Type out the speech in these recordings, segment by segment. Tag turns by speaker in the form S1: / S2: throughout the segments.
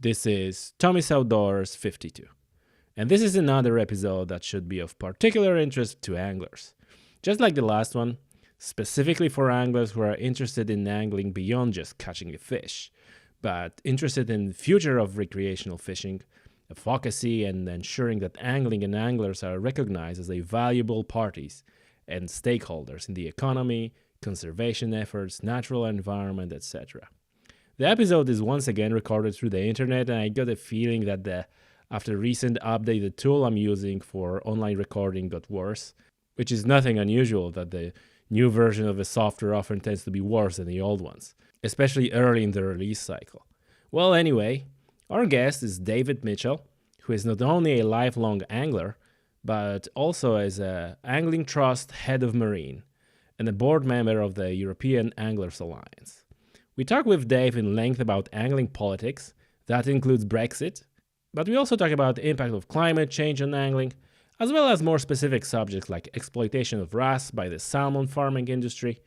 S1: This is Tommy's Outdoors 52, and this is another episode that should be of particular interest to anglers. Just like the last one, specifically for anglers who are interested in angling beyond just catching a fish, but interested in the future of recreational fishing, advocacy, and ensuring that angling and anglers are recognized as a valuable parties and stakeholders in the economy, conservation efforts, natural environment, etc. The episode is once again recorded through the internet, and I got a feeling that after recent update, the tool I'm using for online recording got worse, which is nothing unusual that the new version of a software often tends to be worse than the old ones, especially early in the release cycle. Well, anyway, our guest is David Mitchell, who is not only a lifelong angler, but also is a Angling Trust head of marine and a board member of the European Anglers Alliance. We talk with Dave in length about angling politics, that includes Brexit, but we also talk about the impact of climate change on angling, as well as more specific subjects like exploitation of wrasse by the salmon farming industry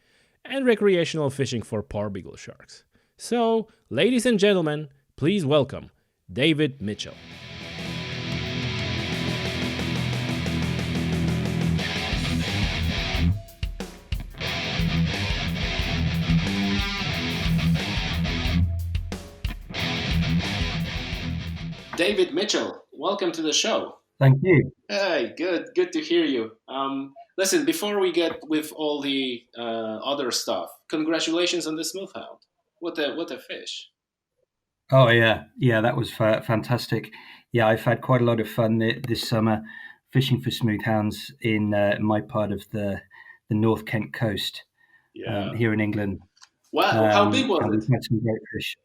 S1: and recreational fishing for porbeagle sharks. So, ladies and gentlemen, please welcome David Mitchell. David Mitchell, welcome to the show.
S2: Thank you.
S1: Hey, good to hear you. Listen, before we get with all the other stuff, congratulations on the smoothhound. What a fish!
S2: Oh yeah, that was fantastic. Yeah, I've had quite a lot of fun this summer fishing for smoothhounds in my part of the North Kent coast
S1: Yeah.
S2: here in England,
S1: Wow, how big
S2: and
S1: was
S2: we've
S1: it?
S2: had some great fish.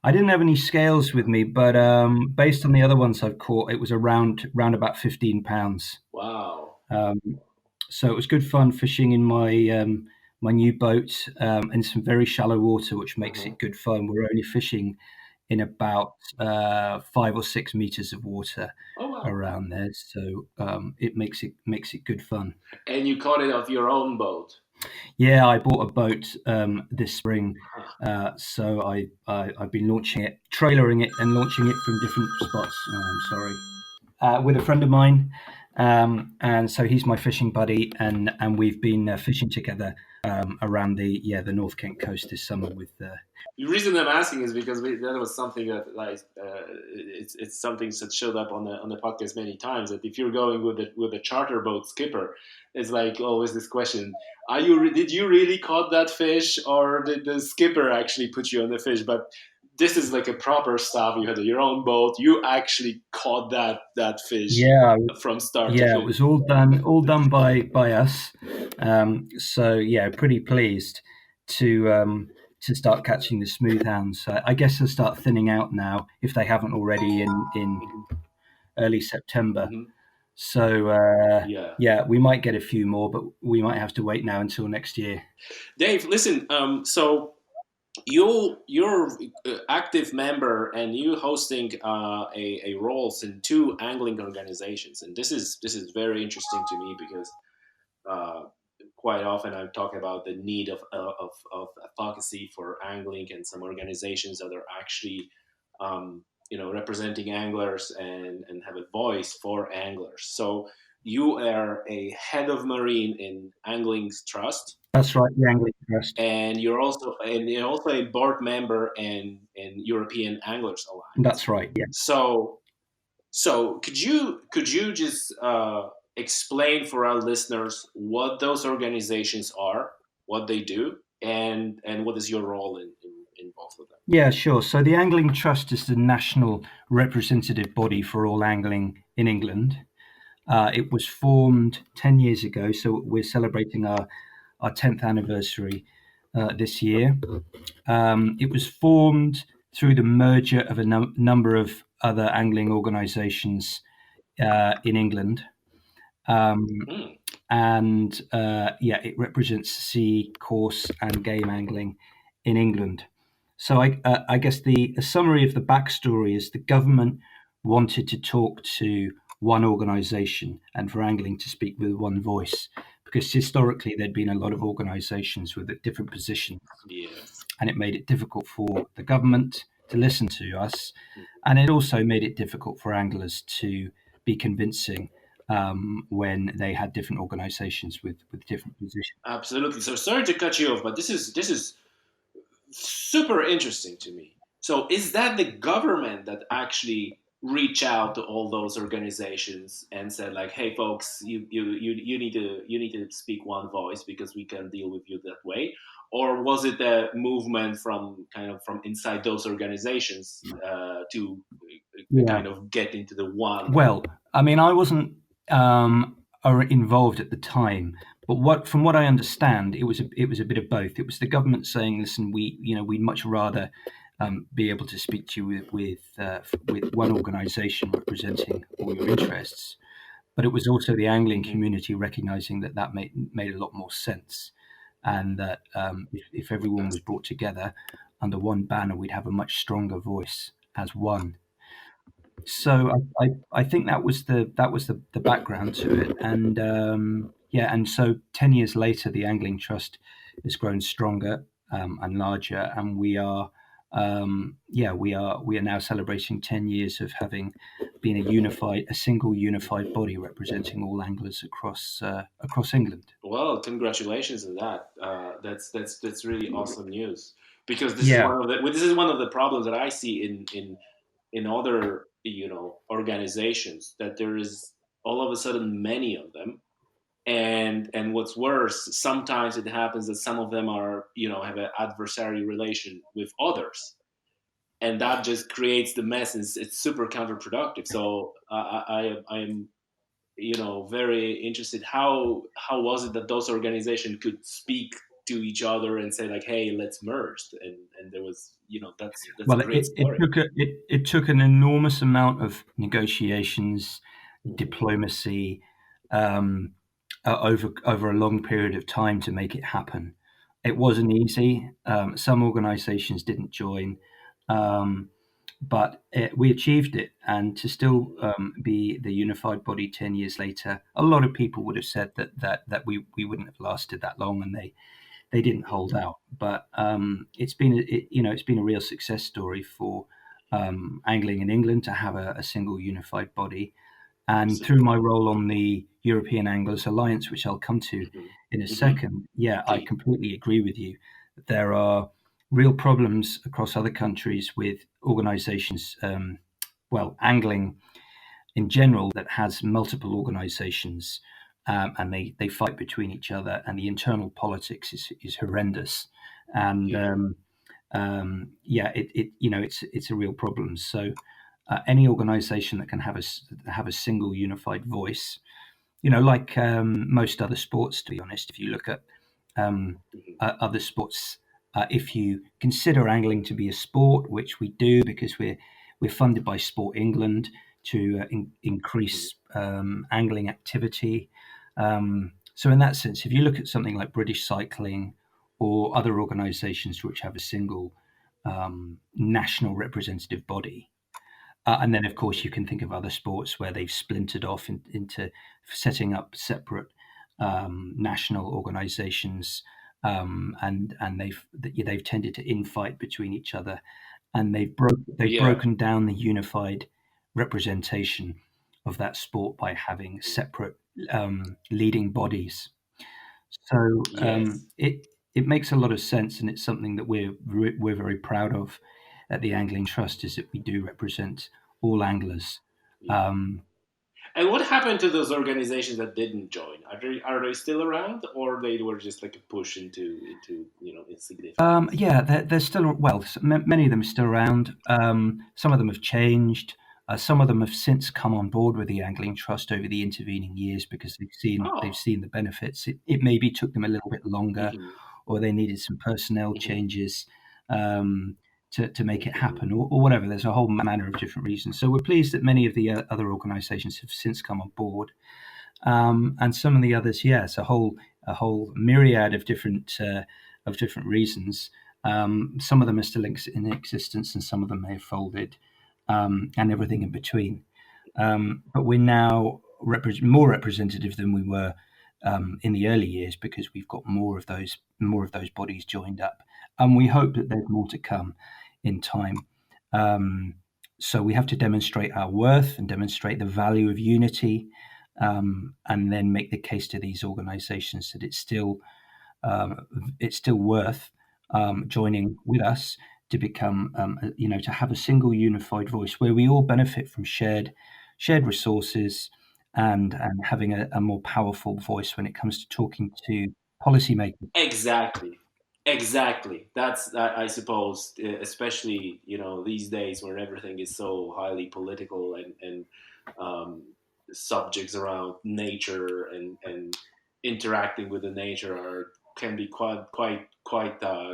S2: I didn't have any scales with me, but based on the other ones I've caught, it was around about 15 pounds.
S1: Wow.
S2: Um, so it was good fun fishing in my new boat in some very shallow water, which makes
S1: Uh-huh.
S2: it good fun. We're only fishing in about 5 or 6 meters of water
S1: Oh wow!
S2: around there, so it makes it good fun.
S1: And you caught it off your own boat.
S2: Yeah, I bought a boat this spring,
S1: Huh.
S2: so I've been launching it, trailering it, and launching it from different spots. Sorry, with a friend of mine, and so he's my fishing buddy, and we've been fishing together around the North Kent coast this summer with.
S1: The reason I'm asking is because that was something that it's something that showed up on the podcast many times. That if you're going with a charter boat skipper, it's like always this question: did you really caught that fish, or did the skipper actually put you on the fish? But this is like a proper stuff. You had your own boat. You actually caught that fish
S2: Yeah,
S1: from start to
S2: yeah, it
S1: finish.
S2: was all done by us. So yeah, pretty pleased to start catching the smoothhounds. I guess they'll start thinning out now if they haven't already in early September.
S1: Hmm.
S2: So
S1: Yeah.
S2: yeah, we might get a few more, but we might have to wait now until next year.
S1: Dave, listen. So you're active member and you hosting a roles in two angling organizations, and this is very interesting to me because uh, quite often I'm talking about the need of advocacy for angling and some organizations that are actually representing anglers and have a voice for anglers. So you are a head of marine in Angling's Trust,
S2: That's right, the Angling Trust.
S1: and you're also a board member in European Anglers Alliance.
S2: That's right. Yeah.
S1: So could you just explain for our listeners what those organizations are, what they do, and what is your role in both of them?
S2: Yeah, sure. So the Angling Trust is the national representative body for all angling in England. It was formed 10 years ago, so we're celebrating our 10th anniversary this year. It was formed through the merger of a number of other angling organisations in England. Um,
S1: Hmm.
S2: and yeah, it represents sea, coarse, and game angling in England. So I guess a summary of the backstory is the government wanted to talk to one organisation and for angling to speak with one voice, because historically there'd been a lot of organisations with different positions,
S1: Yes.
S2: and it made it difficult for the government to listen to us, and it also made it difficult for anglers to be convincing when they had different organisations with different positions.
S1: Absolutely. So sorry to cut you off, but this is super interesting to me. So is that the government that actually reach out to all those organizations and said like, "Hey, folks, you need to speak one voice because we can deal with you that way," or was it a movement from kind of from inside those organizations to
S2: Yeah.
S1: kind of get into the one?
S2: Well, I mean, I wasn't involved at the time, but from what I understand, it was a bit of both. It was the government saying, "Listen, we'd much rather be able to speak to you with one organisation representing all your interests." But it was also the angling
S1: Mhm.
S2: community recognizing that made a lot more sense, and that if everyone was
S1: That's
S2: brought together under one banner, we'd have a much stronger voice as one. So I think that was the background to it, and yeah, and so 10 years later, the Angling Trust has grown stronger and larger, and we are now celebrating 10 years of having been a single unified body representing all anglers across England.
S1: Well, congratulations on that. That's really awesome news because
S2: Yeah,
S1: this is one of the problems that I see in other organizations, that there is all of a sudden many of them, and what's worse, sometimes it happens that some of them are have an adversary relation with others, and that just creates the mess, and it's super counterproductive. So I am very interested. How was it that those organizations could speak to each other and say like, hey, let's merge, and there was that's a
S2: well,
S1: great story.
S2: it took an enormous amount of negotiations,
S1: Hmm.
S2: diplomacy, um, over a long period of time to make it happen. It wasn't easy. Some organisations didn't join, um, but we achieved it. And to still be the unified body 10 years later, a lot of people would have said that we wouldn't have lasted that long, and they didn't
S1: Hmm.
S2: hold out. But it's been a real success story for angling in England to have a single unified body. And through my
S1: Absolutely.
S2: role on the European Anglers Alliance, which I'll come to
S1: Hmm.
S2: in a
S1: Hmm.
S2: second, yeah, I
S1: Please.
S2: completely agree with you. There are real problems across other countries with organisations, well, angling in general, that has multiple organisations, and they fight between each other, and the internal politics is horrendous, and
S1: Yeah.
S2: yeah, it's a real problem. So any organisation that can have a single unified voice, like most other sports, to be honest, if you look at
S1: Hmm.
S2: other sports, if you consider angling to be a sport, which we do because we're funded by Sport England to
S1: Hmm.
S2: increase angling activity. So in that sense, if you look at something like British cycling or other organisations which have a single national representative body, and then, of course, you can think of other sports where they've splintered off into setting up separate national organisations, and they've tended to infight between each other, and they've
S1: Yeah.
S2: broken down the unified representation of that sport by having separate leading bodies. So
S1: Yes.
S2: it makes a lot of sense, and it's something that we're very proud of at the Angling Trust, is that we do represent all anglers.
S1: Yeah.
S2: Um,
S1: And what happened to those organizations that didn't join? Are they still around, or they were just like a push into insignificance?
S2: yeah, they're still, well, many of them are still around. Some of them have changed. Some of them have since come on board with the Angling Trust over the intervening years because they've
S1: Oh.
S2: seen the benefits. It maybe took them a little bit longer,
S1: Hmm.
S2: or they needed some personnel
S1: Hmm.
S2: changes um, to make it
S1: Hmm.
S2: happen, or whatever. There's a whole manner of different reasons. So we're pleased that many of the other organisations have since come on board, and some of the others, yes, a whole myriad of different reasons. Some of them are still in existence, and some of them may have folded, and everything in between. But we're now more representative than we were in the early years because we've got more of those bodies joined up, and we hope that there's more to come in time. So we have to demonstrate our worth and demonstrate the value of unity, and then make the case to these organisations that it's still worth joining with us to become, to have a single unified voice where we all benefit from shared resources, and having a more powerful voice when it comes to talking to policymakers.
S1: Exactly. Exactly. That's I suppose, especially these days where everything is so highly political, and um, subjects around nature and interacting with the nature are can be quite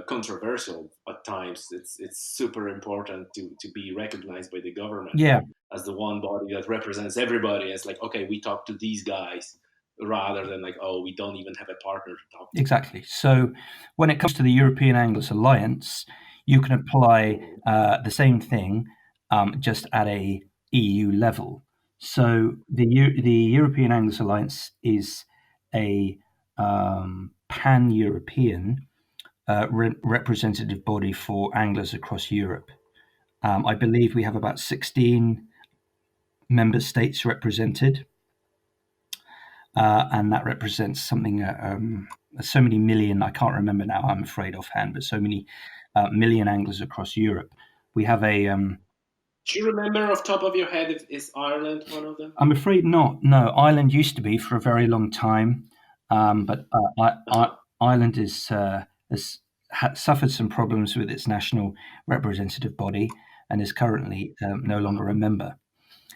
S1: controversial at times. It's super important to be recognized by the government
S2: Yeah,
S1: as the one body that represents everybody. It's like, okay, we talk to these guys, rather than like, oh, we don't even have a partner to talk to.
S2: exactly. So when it comes to the European Anglers Alliance, you can apply
S1: Mhm.
S2: the same thing, just at a EU level. So the European Anglers Alliance is a pan-European representative body for anglers across Europe. I believe we have about 16 member states represented, and that represents something, so many million. I can't remember now, I'm afraid, offhand, but so many million anglers across Europe. We have a.
S1: Do you remember off top of your head if is Ireland one of them?
S2: I'm afraid not. No, Ireland used to be for a very long time, but
S1: Uh-huh.
S2: Ireland has suffered some problems with its national representative body and is currently no longer
S1: Uh-huh.
S2: a member.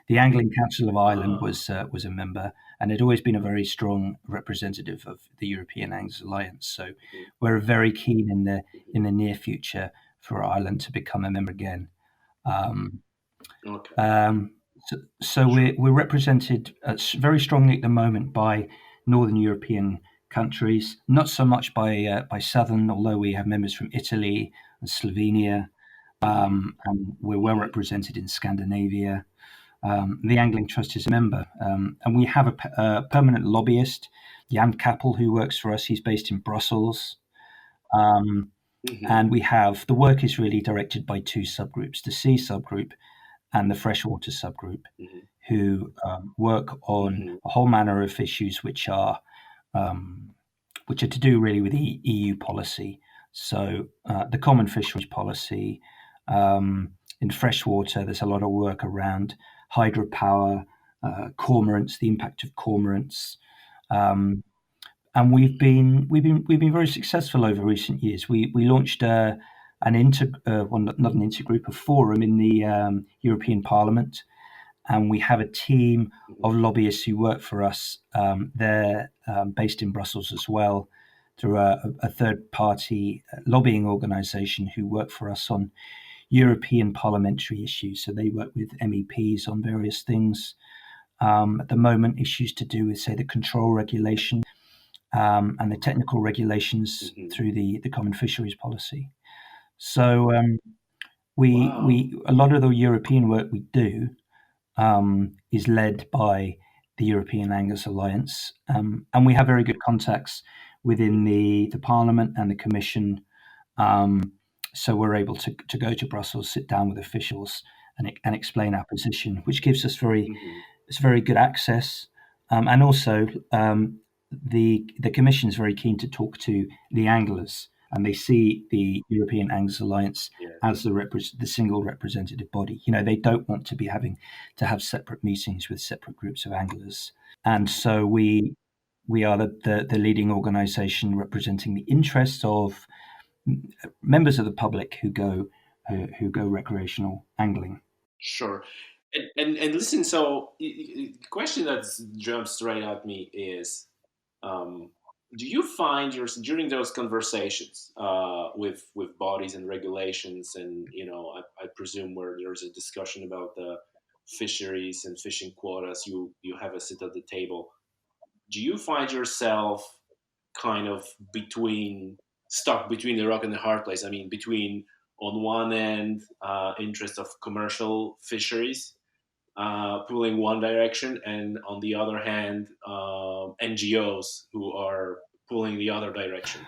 S2: The Angling Council of Ireland
S1: Uh,
S2: was a member, and had always been a very strong representative of the European Anglers Alliance. So
S1: mhm,
S2: we're very keen
S1: mhm.
S2: in the near future for Ireland to become a member again. Um,
S1: Okay.
S2: um, so
S1: Sure.
S2: we're represented very strongly at the moment by Northern European countries, not so much by Southern, although we have members from Italy and Slovenia,
S1: Hmm.
S2: and we're well
S1: Hmm.
S2: represented in Scandinavia. The Angling Trust is a member, and we have a permanent lobbyist, Jan Kappel, who works for us. He's based in Brussels. Um,
S1: Hmm.
S2: and we have the work is really directed by two subgroups, the sea subgroup and the freshwater subgroup,
S1: Hmm.
S2: who work on
S1: Hmm.
S2: a whole manner of issues um, which are to do really with the EU policy. So the common fisheries policy, in freshwater, there's a lot of work around hydropower, cormorants, the impact of cormorants, um, and we've been very successful over recent years. We launched an inter well, not an intergroup, a forum in the European Parliament, and we have a team
S1: Hmm.
S2: of lobbyists who work for us. They're based in Brussels as well, through a third party lobbying organisation who work for us on European parliamentary issues. So they work with MEPs on various things. At the moment, issues to do with, say, the control regulation, and the technical regulations
S1: Hmm.
S2: through the common fisheries policy. So
S1: Wow.
S2: we a lot of the European work we do is led by the European Angus Alliance, and we have very good contacts within
S1: Hmm.
S2: the Parliament and the Commission. Um, so we're able to go to Brussels, sit down with officials, and explain our position, which gives us
S1: Hmm.
S2: very good access, and also the Commission is very keen to talk to the anglers, and they see the European Anglers Alliance
S1: Yeah.
S2: as the single representative body. You know, they don't want to be having to have separate meetings with separate groups of anglers, and so we are the leading organisation representing the interests of members of the public who go recreational angling.
S1: Sure. And listen, so the question that jumps straight at me is, um, do you find your during those conversations with bodies and regulations, and I presume where there's a discussion about the fisheries and fishing quotas, you have a sit at the table. Do you find yourself kind of stuck between the rock and the hard place? I mean, between on one end interest of commercial fisheries pulling one direction, and on the other hand, NGOs who are pulling the other direction.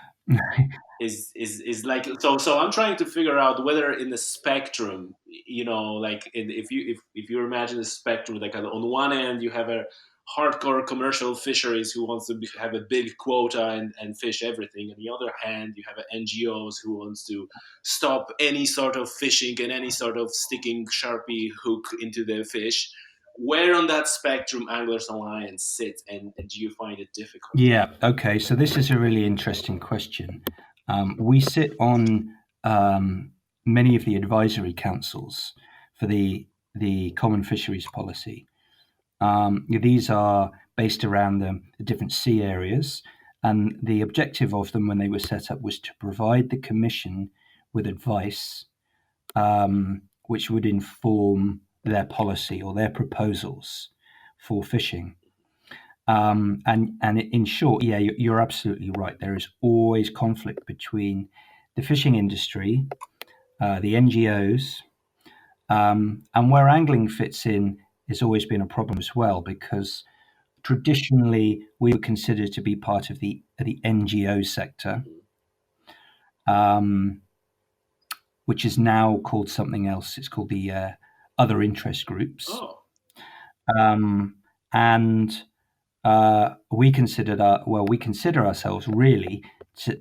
S1: is like, so I'm trying to figure out whether in the spectrum, like if you imagine a spectrum, like on one end you have a hardcore commercial fisheries who wants to have a big quota and fish everything. On the other hand, you have NGOs who wants to stop any sort of fishing and any sort of sticking sharpie hook into the fish. Where on that spectrum Anglers Alliance sits, and do you find it difficult?
S2: Yeah. Okay. So this is a really interesting question. We sit on many of the advisory councils for the Common Fisheries Policy. These are based around the different sea areas, and the objective of them when they were set up was to provide the Commission with advice which would inform their policy or their proposals for fishing. And in short, yeah, you're absolutely right. There is always conflict between the fishing industry, the NGOs, and where angling fits in has always been a problem as well, because traditionally we were considered to be part of the NGO sector, um, which is now called something else. It's called the other interest groups,
S1: Oh.
S2: um, and we consider ourselves really to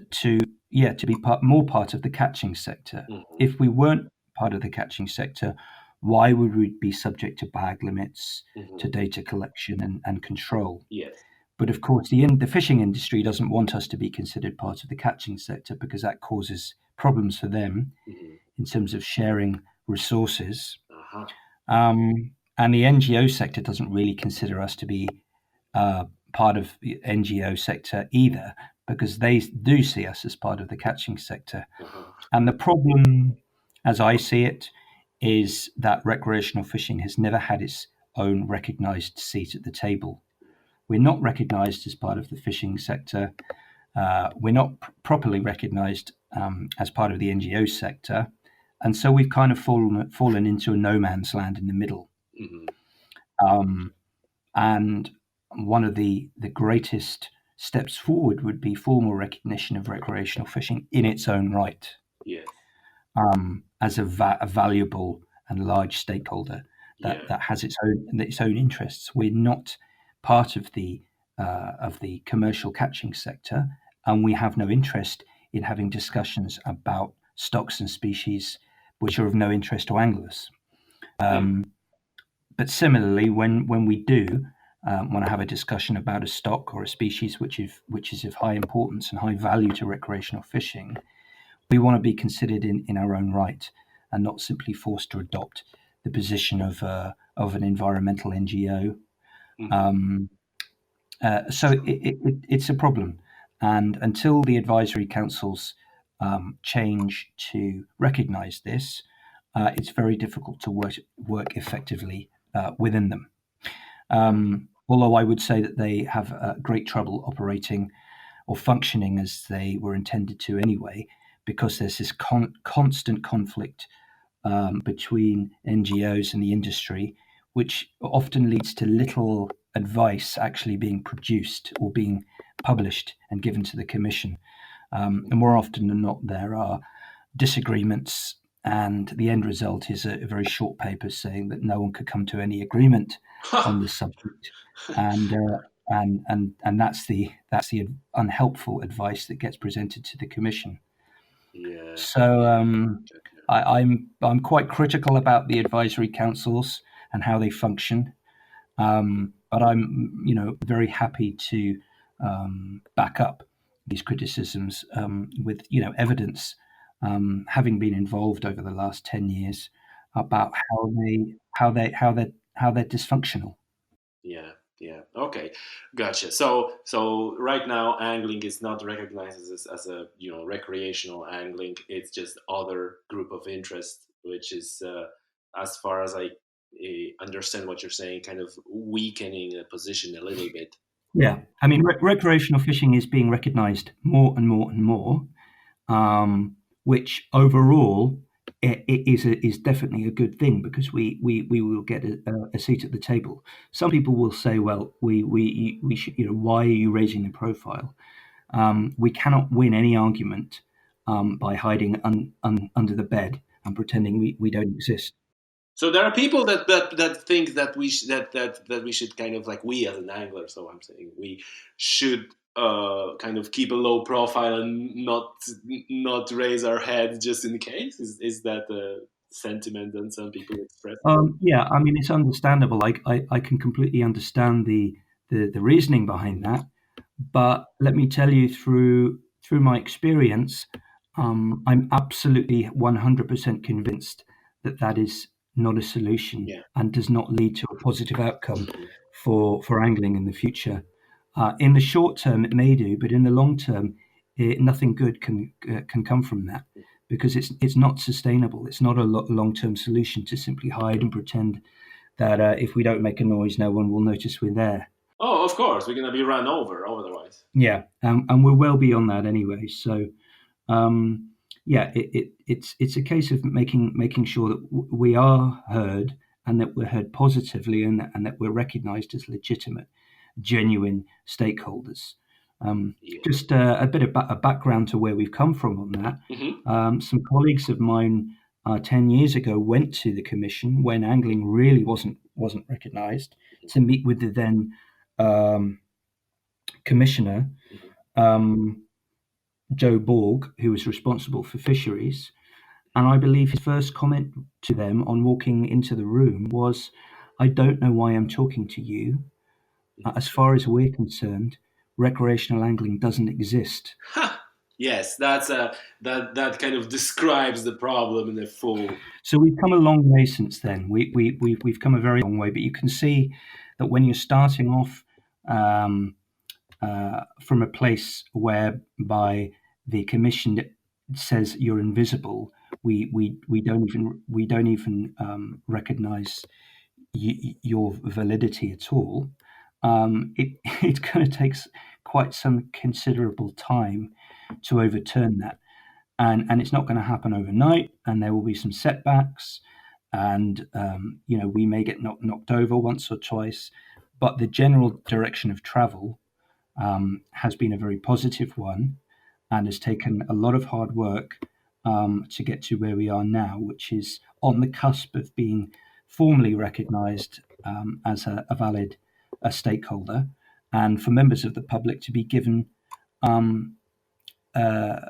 S2: be more part of the catching sector.
S1: Mm-hmm.
S2: If we weren't part of the catching sector, why would we be subject to bag limits,
S1: Mm-hmm.
S2: to data collection and control?
S1: Yes.
S2: But of course, the fishing industry doesn't want us to be considered part of the catching sector because that causes problems for them
S1: Mm-hmm.
S2: in terms of sharing resources.
S1: Uh-huh.
S2: And the NGO sector doesn't really consider us to be part of the NGO sector either, because they do see us as part of the catching sector.
S1: Uh-huh.
S2: And the problem, as I see it, is that recreational fishing has never had its own recognised seat at the table. We're not recognised as part of the fishing sector. We're not properly recognised as part of the NGO sector. And so we've kind of fallen into a no man's land in the middle.
S1: Mm-hmm.
S2: And one of the greatest steps forward would be formal recognition of recreational fishing in its own right,
S1: Yes.
S2: as a valuable and large stakeholder
S1: Yeah.
S2: that has its own interests. We're not part of the commercial catching sector, and we have no interest in having discussions about stocks and species which are of no interest to anglers. But similarly, when we do want to have a discussion about a stock or a species which is of high importance and high value to recreational fishing, we want to be considered in our own right and not simply forced to adopt the position of an environmental NGO.
S1: Mm-hmm.
S2: So it's a problem, and until the advisory councils change to recognise this, it's very difficult to work effectively within them. Although I would say that they have great trouble operating or functioning as they were intended to anyway, because there's this constant conflict between NGOs and the industry, which often leads to little advice actually being produced or being published and given to the Commission. And more often than not, there are disagreements, and the end result is a very short paper saying that no one could come to any agreement on the subject, and that's the unhelpful advice that gets presented to the Commission.
S1: Yeah.
S2: So
S1: Okay.
S2: I'm quite critical about the advisory councils and how they function, but I'm very happy to back up these criticisms with evidence, having been involved over the last 10 years about how they're dysfunctional.
S1: Yeah. Yeah. Okay. Gotcha. So right now, angling is not recognized as a recreational angling. It's just other group of interest, which is, as far as I understand what you're saying, kind of weakening a position a little bit.
S2: Yeah, I mean, recreational fishing is being recognised more and more and more, which overall is definitely a good thing, because we will get a seat at the table. Some people will say, well, we should, why are you raising the profile? We cannot win any argument by hiding under the bed and pretending we don't exist.
S3: So there are people that think that that we should kind of like, we as an angler. So I'm saying we should kind of keep a low profile and not raise our head just in case. Is that a sentiment that some people express?
S2: Yeah, I mean, it's understandable. I can completely understand the reasoning behind that. But let me tell you, through my experience, I'm absolutely 100% convinced that that is not a solution
S3: Yeah.
S2: and does not lead to a positive outcome for angling in the future. In the short term, it may do, but in the long term, nothing good can come from that because it's not sustainable. It's not a long term solution to simply hide and pretend that if we don't make a noise, no one will notice we're there.
S3: Oh, of course, we're gonna be run over otherwise.
S2: Yeah, and we're well beyond that anyway. So um, yeah, it's a case of making sure that we are heard and that we're heard positively and that we're recognised as legitimate, genuine stakeholders. Um,
S3: Yeah.
S2: just a bit of a background to where we've come from on that.
S3: Hmm.
S2: Some colleagues of mine 10 years ago went to the commission when angling really wasn't recognised to meet with the then um, commissioner, um, Joe Borg, who was responsible for fisheries. And I believe his first comment to them on walking into the room was, I don't know why I'm talking to you. As far as we're concerned, recreational angling doesn't exist.
S3: Ha! Yes, that kind of describes the problem in a full.
S2: So we've come a long way since then. We've come a very long way, but you can see that when you're starting off um, from a place whereby the commission says you're invisible, we don't even recognise your validity at all. It's going to take quite some considerable time to overturn that, and it's not going to happen overnight. And there will be some setbacks, and we may get knocked over once or twice, but the general direction of travel has been a very positive one and has taken a lot of hard work to get to where we are now, which is on the cusp of being formally recognised as a valid stakeholder, and for members of the public to be given, um, uh,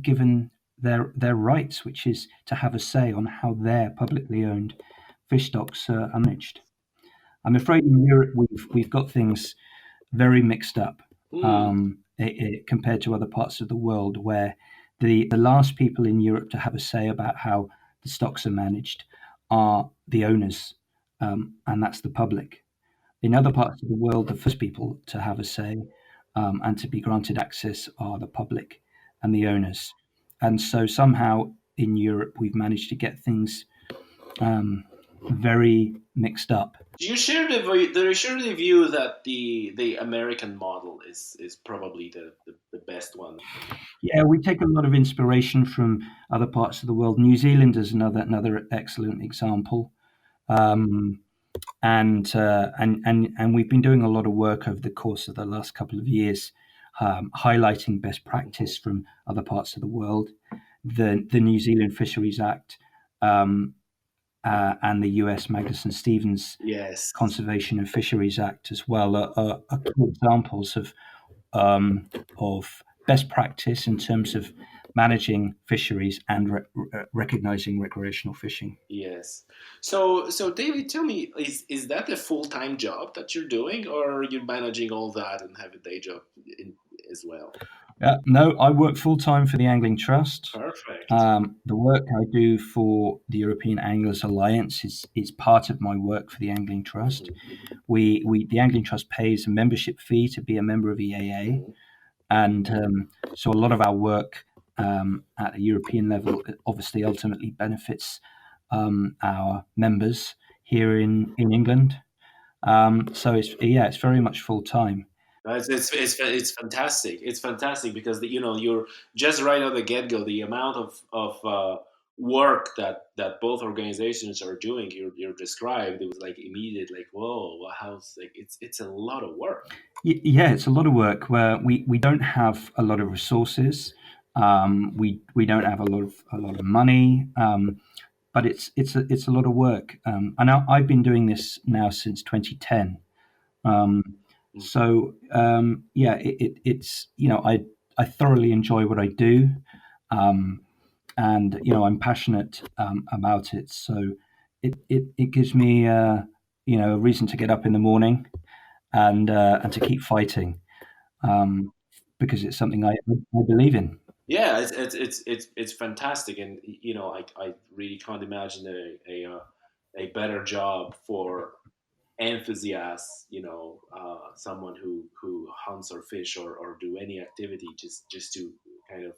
S2: given their rights, which is to have a say on how their publicly owned fish stocks are managed. I'm afraid in Europe we've got things very mixed up
S3: Hmm.
S2: compared to other parts of the world, where the last people in Europe to have a say about how the stocks are managed are the owners, and that's the public. In other parts of the world, the first people to have a say and to be granted access are the public and the owners. And so somehow in Europe, we've managed to get things very mixed up.
S3: Do you share the view that the American model is probably the best one?
S2: Yeah, we take a lot of inspiration from other parts of the world. New Zealand is another excellent example, um, and we've been doing a lot of work over the course of the last couple of years, highlighting best practice from other parts of the world. The New Zealand Fisheries Act um, and the US Magnuson-Stevens
S3: Yes.
S2: Conservation and Fisheries Act as well are cool examples of best practice in terms of managing fisheries and recognizing recreational fishing.
S3: Yes. So David, tell me, is that a full-time job that you're doing, or are you managing all that and have a day job as well?
S2: No, I work full time for the Angling Trust.
S3: Perfect.
S2: The work I do for the European Anglers Alliance is part of my work for the Angling Trust. The Angling Trust pays a membership fee to be a member of EAA, and so a lot of our work at a European level obviously ultimately benefits our members here in England. So it's very much full time.
S3: It's fantastic. It's fantastic because you're just right out the get go. The amount of work that both organizations are doing, you described, it was like immediate, like, whoa, well, how's, like, it's a lot of work.
S2: Yeah, it's a lot of work where we don't have a lot of resources. We don't have a lot of money, but it's a lot of work. And I've been doing this now since 2010. Um,
S3: Mm.
S2: yeah, it's I thoroughly enjoy what I do, um, and I'm passionate about it. So it gives me a reason to get up in the morning and to keep fighting, um, because it's something I believe in.
S3: Yeah, it's fantastic, and I really can't imagine a better job for enthusiasts, someone who hunts or fish or do any activity, just to kind of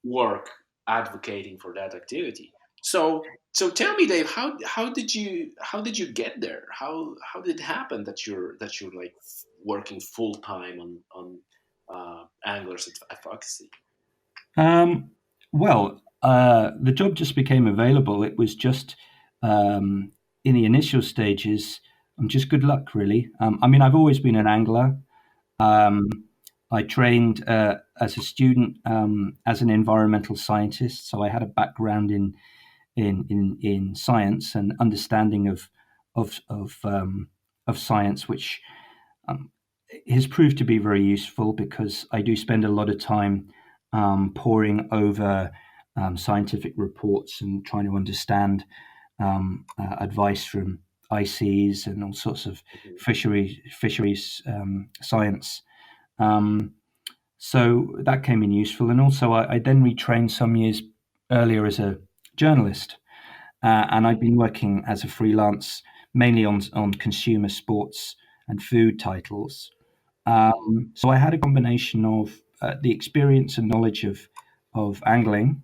S3: work advocating for that activity. So tell me, Dave, how did you get there? How did it happen that you're like working full time on anglers advocacy?
S2: Um, the job just became available. It was just in the initial stages, just good luck, really. I mean, I've always been an angler. Um, I trained as a student as an environmental scientist, so I had a background in science and understanding of of, um, of science, which um, has proved to be very useful because I do spend a lot of time poring over scientific reports and trying to understand advice from ICs and all sorts of
S3: Mhm.
S2: fisheries science. Um, so that came in useful, and also I then retrained some years earlier as a journalist, and I've been working as a freelance mainly on consumer sports and food titles.
S3: Mhm.
S2: So I had a combination of the experience and knowledge of angling,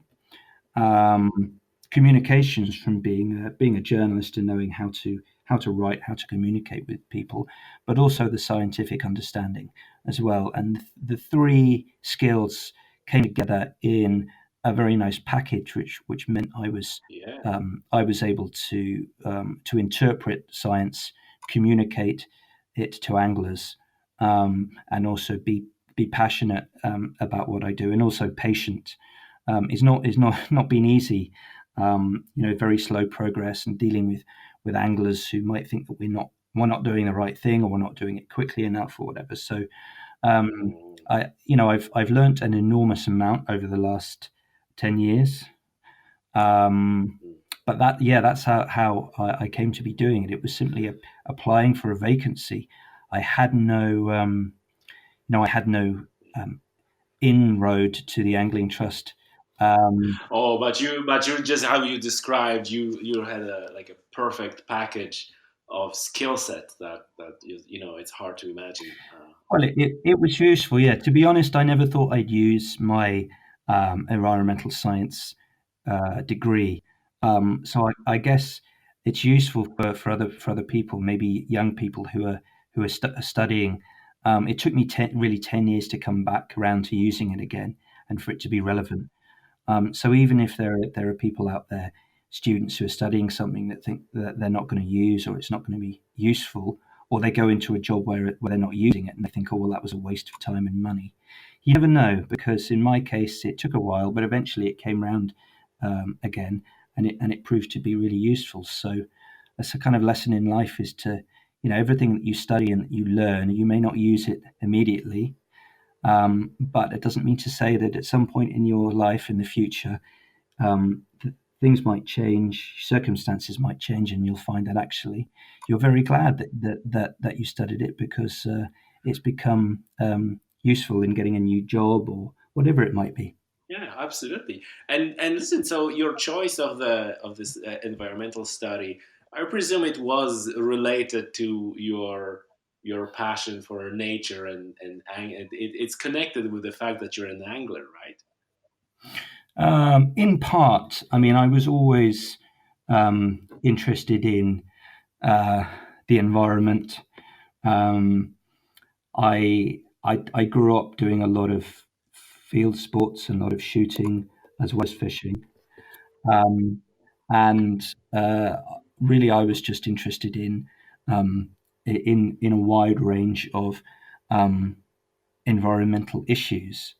S2: um, communications from being a journalist and knowing how to write, how to communicate with people, but also the scientific understanding as well. And the three skills came together in a very nice package, which meant
S3: Yeah.
S2: I was able to interpret science, communicate it to anglers, and also be passionate about what I do, and also patient. Is not been easy. Very slow progress and dealing with anglers who might think that we're not doing the right thing or we're not doing it quickly enough or whatever. So
S3: Mm.
S2: I've learnt an enormous amount over the last 10 years. Um,
S3: Mm.
S2: but that's how I came to be doing it. It was simply applying for a vacancy. I had no I had no um, inroad to the Angling Trust.
S3: Oh, but you just, how you described, you had a like a perfect package of skill set that it's hard to imagine.
S2: Well, it was useful, yeah. To be honest, I never thought I'd use my environmental science degree. So I guess it's useful for other people, maybe young people who are studying. It took me really 10 years to come back around to using it again and for it to be relevant. So even if there are people out there, students who are studying something that think that they're not going to use or it's not going to be useful, or they go into a job where they're not using it and they think, oh well, that was a waste of time and money. You never know, because in my case it took a while, but eventually it came round again, and it proved to be really useful. So that's a kind of lesson in life, is to everything that you study and that you learn, you may not use it immediately, but it doesn't mean to say that at some point in your life in the future, things might change, circumstances might change, and you'll find that actually you're very glad that you studied it, because it's become useful in getting a new job or whatever it might be.
S3: Yeah, absolutely. And listen, so your choice of this environmental study, I presume it was related to your passion for nature, it's connected with the fact that you're an angler, right?
S2: In part, I mean, I was always interested in uh, the environment. Um, I grew up doing a lot of field sports and a lot of shooting as well as fishing. Um, and really, I was just interested in a wide range of um, environmental issues.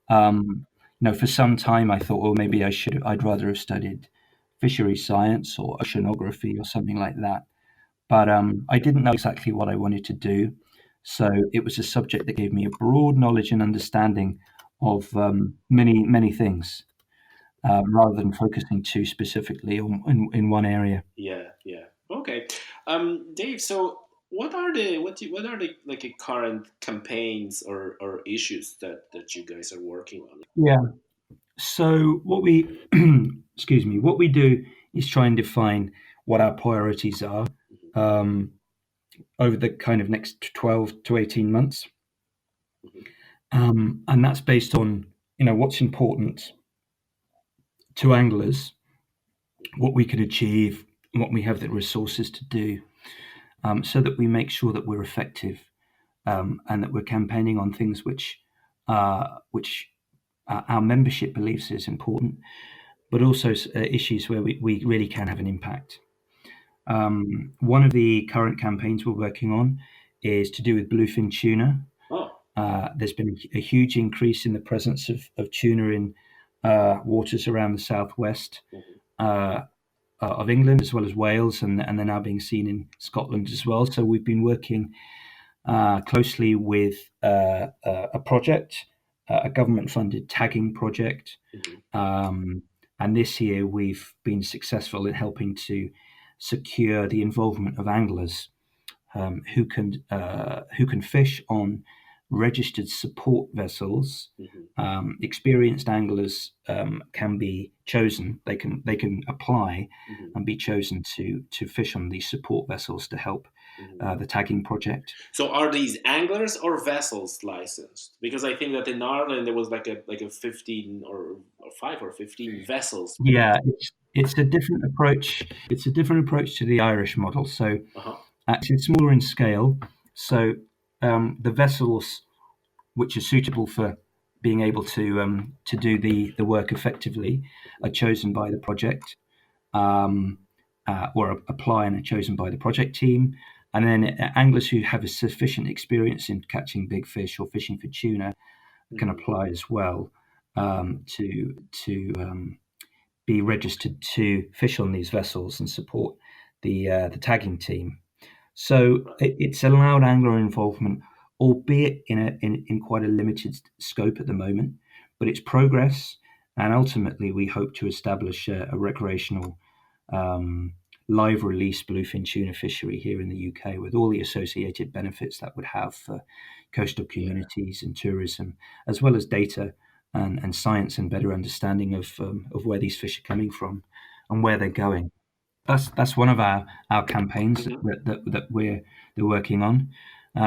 S2: For some time, I thought, well, maybe I'd rather have studied fishery science or oceanography or something like that. But I didn't know exactly what I wanted to do. So it was a subject that gave me a broad knowledge and understanding of many, many things, rather than focusing too specifically in one area.
S3: Yeah, yeah. Okay, Dave. So, what are the like current campaigns or issues that you guys are working on?
S2: Yeah. So what we, excuse me, what we do is try and define what our priorities are
S3: Mhm,
S2: um, over the kind of next 12 to 18 months.
S3: mhm,
S2: And that's based on, what's important to anglers, what we can achieve, and what we have the resources to do, so that we make sure that we're effective, and that we're campaigning on things which our membership believes is important, but also issues where we really can have an impact. One of the current campaigns we're working on is to do with bluefin tuna.
S3: Oh,
S2: There's been a huge increase in the presence of tuna in waters around the southwest
S3: mhm,
S2: uh, of England, as well as Wales, and they're now being seen in Scotland as well. So we've been working closely with a project, a government-funded tagging project.
S3: mhm,
S2: Um, and this year we've been successful in helping to secure the involvement of anglers, who can fish on registered support vessels.
S3: mhm,
S2: Experienced anglers can be chosen. They can apply
S3: mhm,
S2: and be chosen to fish on these support vessels to help
S3: mhm.
S2: the tagging project.
S3: So, are these anglers or vessels licensed? Because I think that in Ireland there was like a 15 or 5 or 15 vessels.
S2: Yeah, it's a different approach. It's a different approach to the Irish model. So
S3: Uh huh.
S2: actually, it's smaller in scale. So the vessels which are suitable for being able to do the work effectively are chosen by the project, um, or apply and are chosen by the project team. And then anglers who have a sufficient experience in catching big fish or fishing for tuna can
S3: Mhm,
S2: apply as well, to be registered to fish on these vessels and support the tagging team. So
S3: right.
S2: it's allowed angler involvement, albeit in quite a limited scope at the moment, but it's progress. And ultimately, we hope to establish a recreational um, live release bluefin tuna fishery here in the UK, with all the associated benefits that would have for coastal
S3: Yeah.
S2: communities and tourism, as well as data and science and better understanding of where these fish are coming from and where they're going. That's one of our campaigns
S3: Mhm,
S2: that they're working on.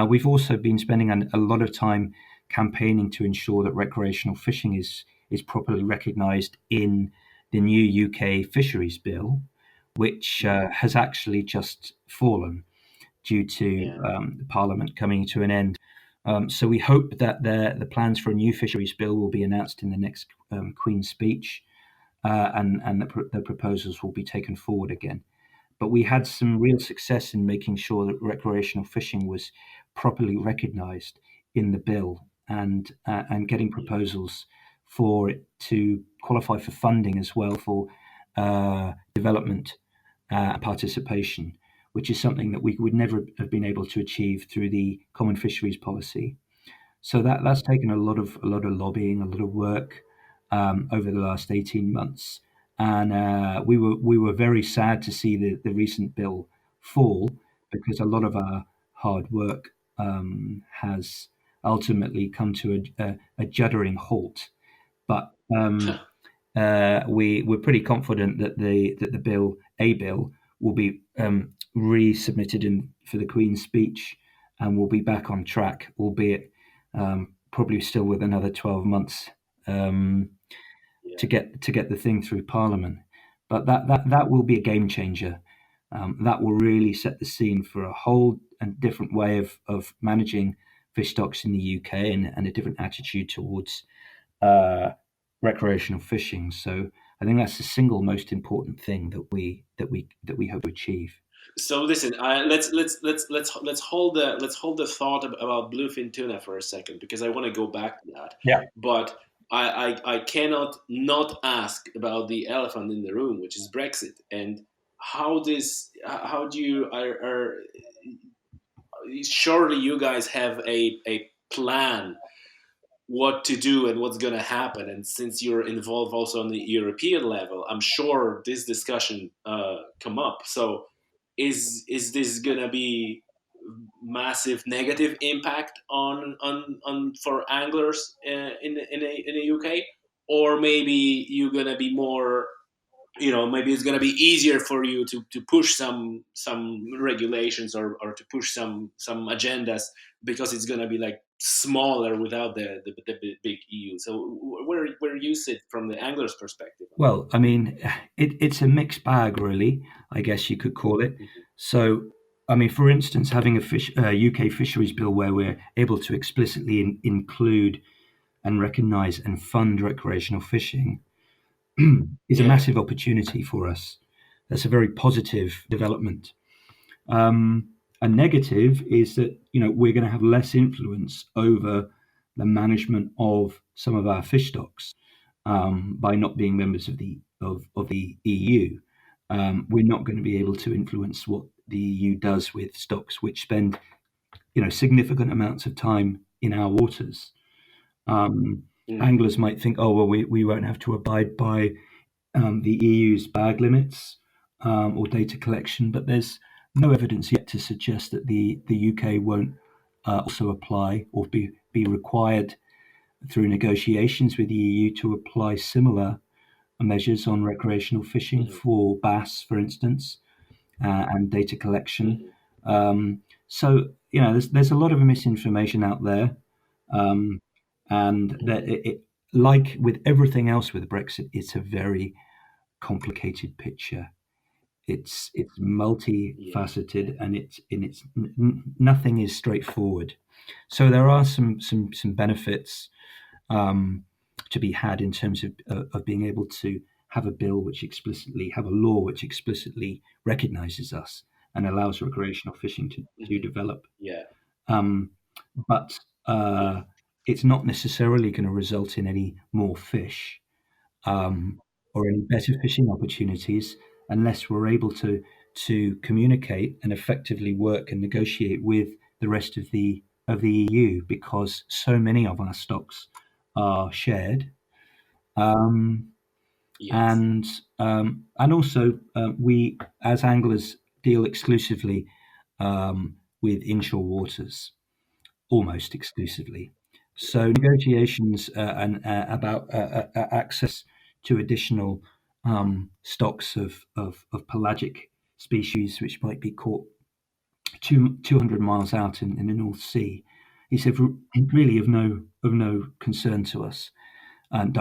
S2: We've also been spending a lot of time campaigning to ensure that recreational fishing is properly recognised in the new UK fisheries bill, which
S3: mhm,
S2: has actually just fallen due to
S3: yeah.
S2: the Parliament coming to an end. So we hope that the plans for a new fisheries bill will be announced in the next Queen's speech, and the proposals will be taken forward again. But we had some real success in making sure that recreational fishing was properly recognised in the bill, and getting
S3: Yeah.
S2: proposals for it to qualify for funding as well for development participation, which is something that we would never have been able to achieve through the common fisheries policy. So that's taken a lot of lobbying, a lot of work over the last 18 months, and we were very sad to see the recent bill fall, because a lot of our hard work has ultimately come to a juddering halt. But we're pretty confident that the bill will be resubmitted in for the Queen's speech, and we'll be back on track, albeit probably still with another 12 months um,
S3: Yeah.
S2: to get the thing through Parliament. But that will be a game changer. That will really set the scene for a whole and different way of managing fish stocks in the UK, and a different attitude towards uh, recreational fishing. So I think that's the single most important thing that we hope to achieve.
S3: So listen, let's hold the thought about bluefin tuna for a second, because I want to go back to that.
S2: Yeah.
S3: But I cannot not ask about the elephant in the room, which is Brexit, and how do you surely you guys have a plan what to do and what's going to happen. And since you're involved also on the European level, I'm sure this discussion come up. So is this going to be massive negative impact on for anglers in the UK, or maybe you're going to be more, maybe it's going to be easier for you to push some regulations, or to push some agendas, because it's going to be like smaller without the big EU. So where you sit from the angler's perspective?
S2: Well, I mean, it's a mixed bag, really, I guess you could call it. So, I mean, for instance, having a UK fisheries bill where we're able to explicitly include and recognise and fund recreational fishing is a
S3: Yeah.
S2: massive opportunity for us. That's a very positive development. A negative is that we're going to have less influence over the management of some of our fish stocks by not being members of the EU. We're not going to be able to influence what the EU does with stocks which spend significant amounts of time in our waters. Anglers might think, oh well, we won't have to abide by the EU's bag limits or data collection, but there's no evidence yet to suggest that the UK won't also apply or be required through negotiations with the EU to apply similar measures on recreational fishing for bass, for instance, and data collection. So there's a lot of misinformation out there, and that like with everything else with Brexit, it's a very complicated picture. It's multifaceted, and nothing is straightforward. So there are some benefits to be had in terms of being able to have a law which explicitly recognizes us and allows recreational fishing to develop.
S3: Yeah.
S2: But it's not necessarily going to result in any more fish or any better fishing opportunities unless we're able to communicate and effectively work and negotiate with the rest of the EU, because so many of our stocks are shared.
S3: Yes.
S2: And also we as anglers deal exclusively with inshore waters, almost exclusively. So negotiations and about access to additional stocks of pelagic species which might be caught 200 miles out in the North Sea, he said, really of no concern to us, and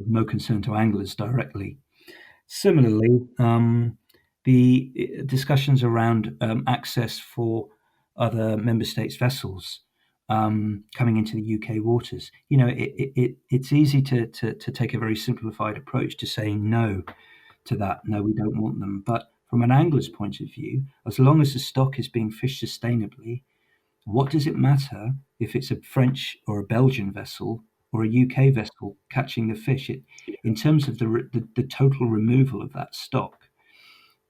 S2: no concern to anglers directly. Similarly, the discussions around access for other member states' vessels coming into the UK waters. It's easy to take a very simplified approach to saying no to that. No, we don't want them. But from an angler's point of view, as long as the stock is being fished sustainably, what does it matter if it's a French or a Belgian vessel or a UK vessel catching the fish? In terms of the total removal of that stock,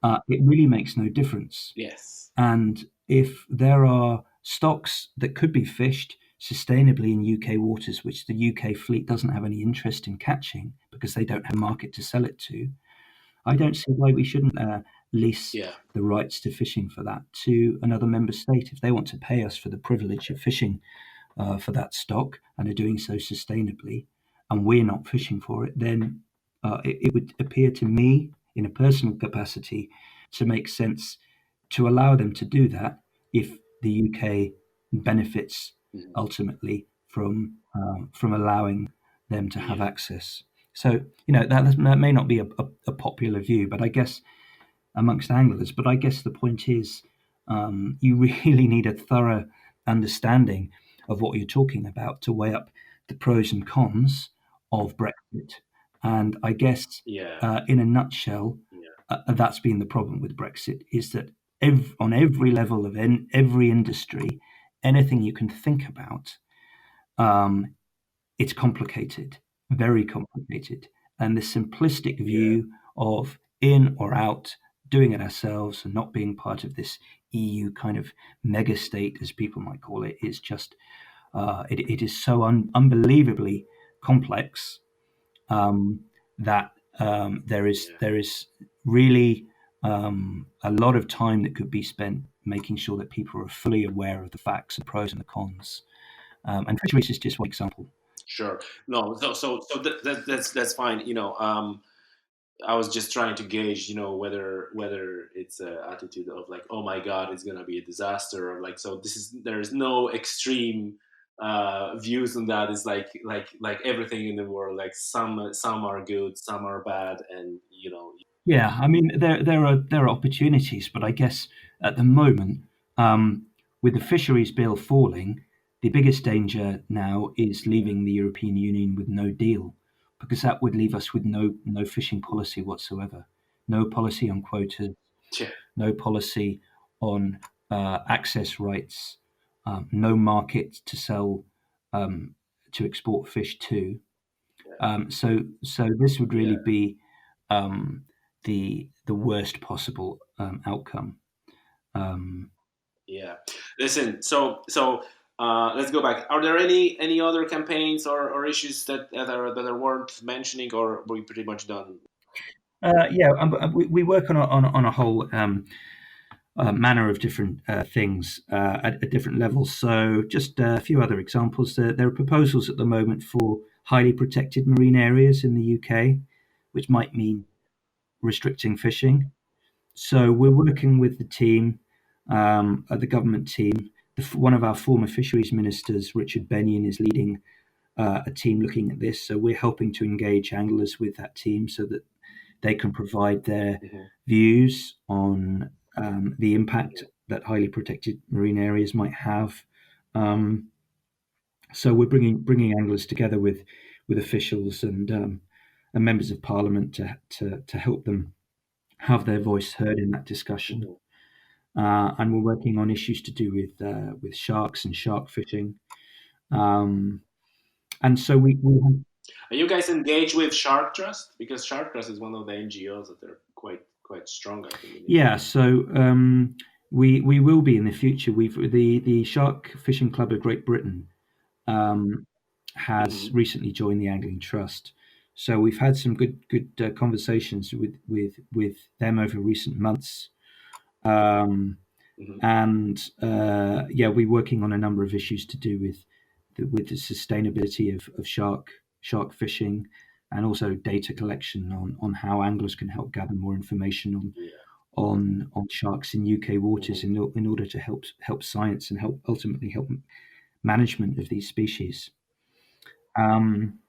S2: it really makes no difference.
S3: Yes.
S2: And if there are stocks that could be fished sustainably in UK waters, which the UK fleet doesn't have any interest in catching because they don't have a market to sell it to, I don't see why we shouldn't lease the rights to fishing for that to another member state. If they want to pay us for the privilege of fishing for that stock and are doing so sustainably, and we're not fishing for it, then it would appear to me, in a personal capacity, to make sense to allow them to do that if the UK benefits ultimately from allowing them to have access. So that may not be a popular view, but I guess amongst anglers. But I guess the point is, you really need a thorough understanding of what you're talking about to weigh up the pros and cons of Brexit, And I guess,
S3: Yeah.
S2: in a nutshell,
S3: Yeah.
S2: that's been the problem with Brexit, is that on every level of every industry, anything you can think about, um, it's complicated, very complicated. And the simplistic
S3: Yeah.
S2: view of in or out, doing it ourselves and not being part of this EU kind of mega state, as people might call it, is just, it is so unbelievably complex, um, that,
S3: Yeah.
S2: there is really, a lot of time that could be spent making sure that people are fully aware of the facts, the pros and the cons. And fisheries is just one example.
S3: Sure. No. That's fine. I was just trying to gauge, whether it's an attitude of like, oh my god, it's gonna be a disaster, or like, so there is no extreme views on that. It's like everything in the world, like some are good, some are bad, and
S2: Yeah, I mean there are opportunities, but I guess at the moment, with the fisheries bill falling, the biggest danger now is leaving the European Union with no deal, because that would leave us with no fishing policy whatsoever, no policy on quotas,
S3: yeah,
S2: no policy on, access rights, no market to sell, um, to export fish to. So this would really
S3: yeah,
S2: be, um, the worst possible, outcome. Um,
S3: yeah. Listen, let's go back. Are there any other campaigns or issues that are worth mentioning, or are we pretty much done?
S2: yeah, we work on a whole, manner of different, things, at different levels. So just a few other examples. There are proposals at the moment for highly protected marine areas in the UK, which might mean restricting fishing. So we're working with the team, the government team. One of our former fisheries ministers, Richard Benyon, is leading, a team looking at this. So we're helping to engage anglers with that team so that they can provide their
S3: Hmm.
S2: views on, the impact that highly protected marine areas might have. Um, so we're bringing anglers together with officials and members of parliament to help them have their voice heard in that discussion.
S3: Hmm.
S2: And we're working on issues to do with sharks and shark fishing. Um, and so we have,
S3: Are you guys engaged with Shark Trust? Because Shark Trust is one of the NGOs that are quite strong, I think, in England.
S2: yeah. So, we will be in the future. The Shark Fishing Club of Great Britain, um, has
S3: Hmm.
S2: recently joined the Angling Trust. So we've had some good conversations with them over recent months. Um,
S3: Hmm.
S2: and yeah, we're working on a number of issues to do with the sustainability of shark fishing, and also data collection on how anglers can help gather more information
S3: Yeah.
S2: on sharks in UK waters
S3: Hmm.
S2: in order to help science and ultimately help management of these species. Um,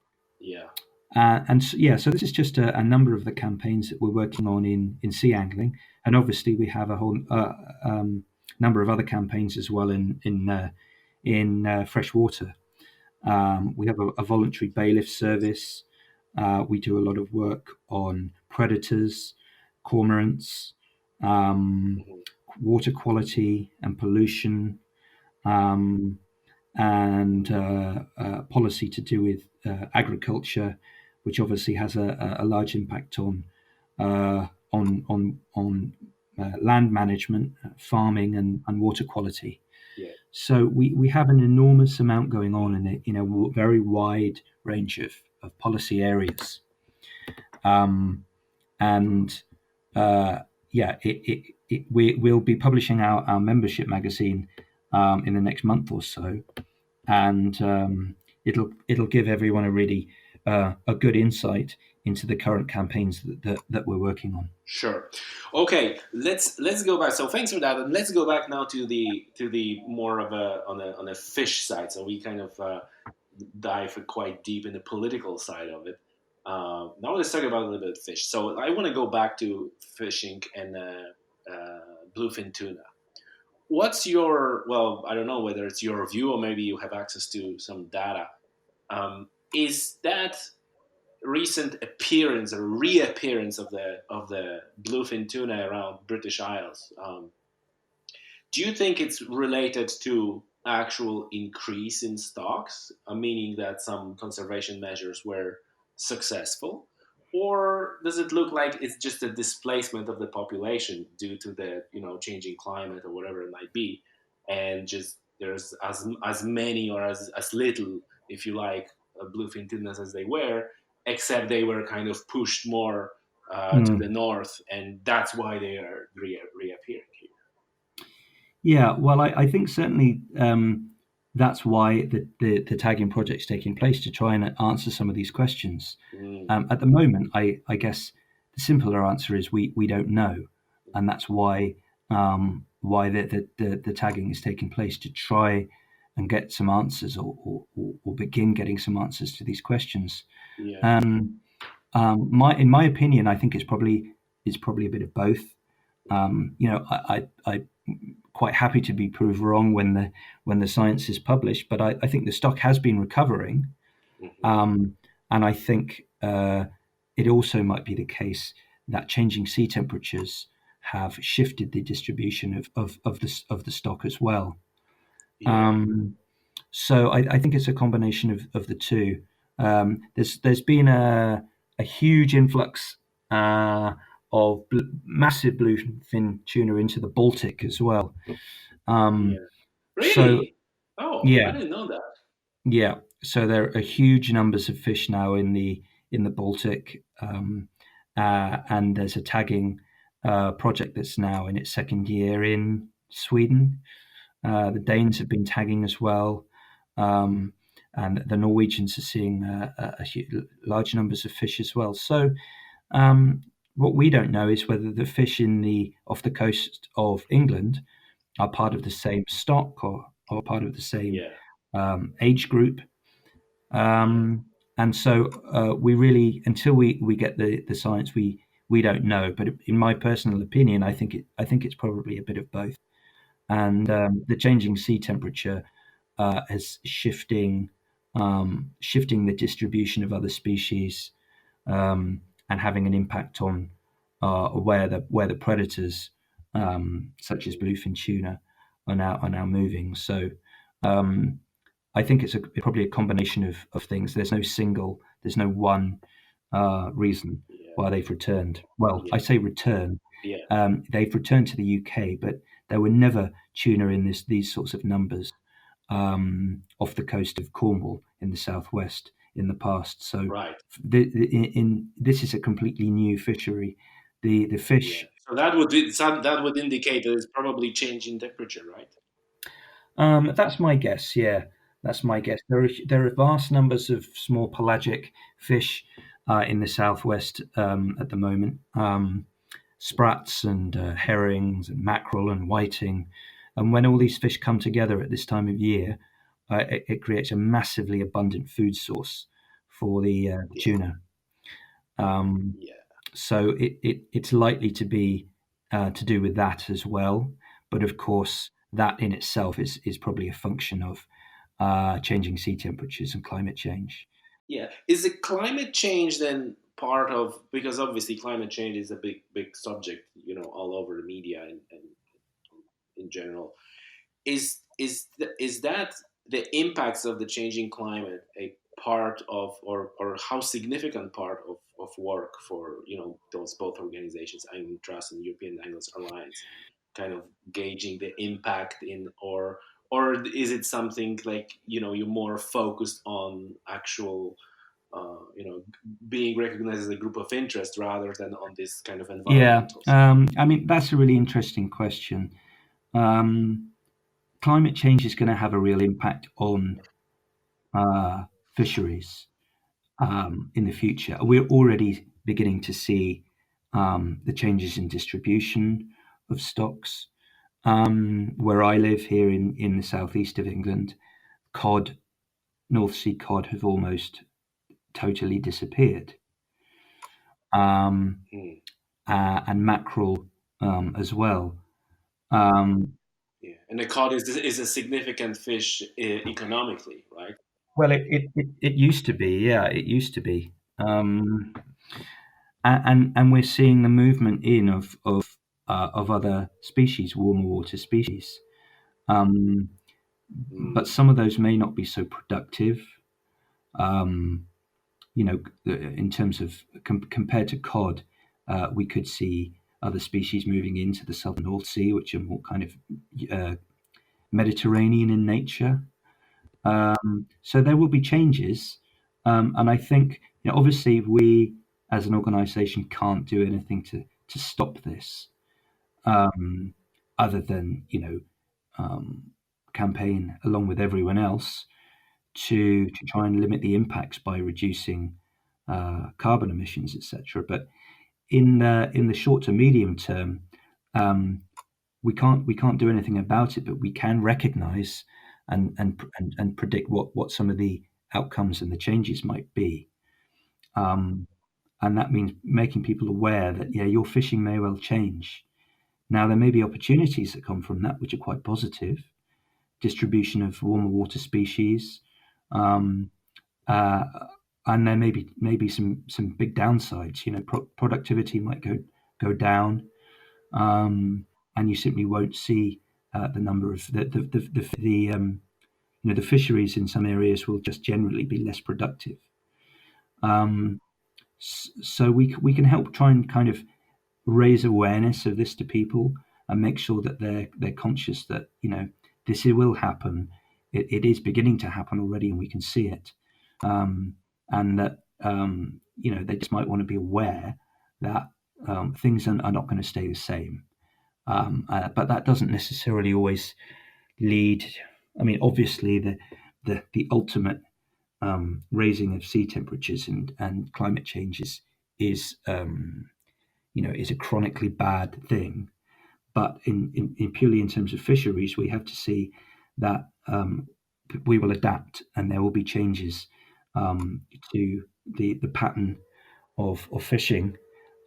S3: Yeah.
S2: yeah, so this is just a number of the campaigns that we're working on in sea angling, and obviously we have a whole, number of other campaigns as well in freshwater. We have a voluntary bailiff
S3: Yes.
S2: service. We do a lot of work on predators, cormorants, um,
S3: Hmm.
S2: water quality and pollution, um, and policy to do with agriculture, which obviously has a large impact on land management, farming, and water quality.
S3: Yeah.
S2: So we have an enormous amount going on
S3: Mm.
S2: in a very wide range of policy areas. Um, and yeah, we'll be publishing our membership magazine, in the next month or so, and it'll give everyone a good insight into the current campaigns that we're working on.
S3: Sure. Okay. Let's go back. So thanks for that, and let's go back now to the more of a fish side. So we kind of dive quite deep in the political side of it. Now let's talk about a little bit of fish. So I want to go back to fishing and bluefin tuna. What's your, well, I don't know whether it's your view or maybe you have access to some data. Is that recent appearance or reappearance of the bluefin tuna around British Isles. Do you think it's related to actual increase in stocks, meaning that some conservation measures were successful, or does it look like it's just a displacement of the population due to the changing climate or whatever it might be, and just there's as many or as little, if you like, bluefin tunas as they were, except they were kind of pushed more to the north, and that's why they are reappearing here.
S2: Yeah, well, I think certainly that's why the tagging project's taking place, to try and answer some of these questions. At the moment, I guess the simpler answer is we don't know, and that's why the tagging is taking place, to try and get some answers, or begin getting some answers to these questions.
S3: Yeah.
S2: In my opinion, I think it's probably a bit of both. I quite happy to be proved wrong when the science is published, but I think the stock has been recovering, and I think it also might be the case that changing sea temperatures have shifted the distribution of the stock as well.
S3: Yeah.
S2: So I think it's a combination of the two. There's been a huge influx of massive bluefin tuna into the Baltic as well.
S3: Yeah.
S2: So
S3: Really? Oh, I
S2: yeah,
S3: didn't know that.
S2: yeah. So there are huge numbers of fish now in the Baltic, and there's a tagging project that's now in its second year in Sweden. The Danes have been tagging as well, and the Norwegians are seeing large numbers of fish as well. So what we don't know is whether the fish off the coast of England are part of the same stock, or part of the same
S3: Yeah.
S2: age group. And so we really, until we get the science, we don't know. But in my personal opinion, I think it's probably a bit of both. And the changing sea temperature is shifting the distribution of other species, and having an impact on where the predators, such as bluefin tuna, are now moving. So I think it's probably a combination of things. There's no one reason
S3: Yeah.
S2: why they've returned. Well, I say return.
S3: Yeah.
S2: They've returned to the UK, but there were never tuna in these sorts of numbers off the coast of Cornwall in the southwest in the past. So
S3: Right.
S2: this is a completely new fishery. The
S3: Yeah.
S2: fish.
S3: So that would indicate that it's probably changing temperature, right?
S2: That's my guess. Yeah, that's my guess. There are vast numbers of small pelagic fish in the southwest at the moment. Sprats and herrings and mackerel and whiting, and when all these fish come together at this time of year, it creates a massively abundant food source for the tuna. Um,
S3: Yeah.
S2: so it's likely to be to do with that as well. But of course, that in itself is probably a function of changing sea temperatures and climate change.
S3: Yeah. Is the climate change then part of, because obviously climate change is a big subject, all over the media and in general. Is that the impacts of the changing climate a part of, or how significant part of work for those both organizations, Angling Trust and European Anglers Alliance, kind of gauging the impact in, or is it something like you're more focused on actual being recognized as a group of interest rather than on this kind of
S2: Yeah,
S3: environmental side?
S2: I mean that's a really interesting question. Um, Climate change is going to have a real impact on fisheries in the future. We're already beginning to see the changes in distribution of stocks. Where I live here in the southeast of England, cod, North Sea cod, have almost totally disappeared, um,
S3: Hmm.
S2: and mackerel as well. Um,
S3: Yeah, and the cod is a significant fish economically, right?
S2: well, it used to be, yeah, it used to be. Um, and we're seeing the movement in of other species, warmer water species. Um, but some of those may not be so productive. Um, in terms of compared to cod, we could see other species moving into the southern North Sea, which are more kind of Mediterranean in nature. So there will be changes, and I think obviously we as an organisation can't do anything to stop this, um, other than campaign along with everyone else to try and limit the impacts by reducing carbon emissions, etc. But in the short to medium term, um, we can't do anything about it, but we can recognise and predict what some of the outcomes and the changes might be. Um, and that means making people aware that your fishing may well change. Now there may be opportunities that come from that which are quite positive. Distribution of warmer water species, um, uh, and there may be some big downsides. Productivity might go down, and you simply won't see the number of the fisheries in some areas will just generally be less productive. Um, so we can help try and kind of raise awareness of this to people and make sure that they're conscious that this will happen. It is beginning to happen already, and we can see it. And that they just might want to be aware that things are not going to stay the same. But that doesn't necessarily always lead. I mean, obviously, the ultimate raising of sea temperatures and climate changes is a chronically bad thing. But in purely in terms of fisheries, we have to see that we will adapt, and there will be changes to the pattern of fishing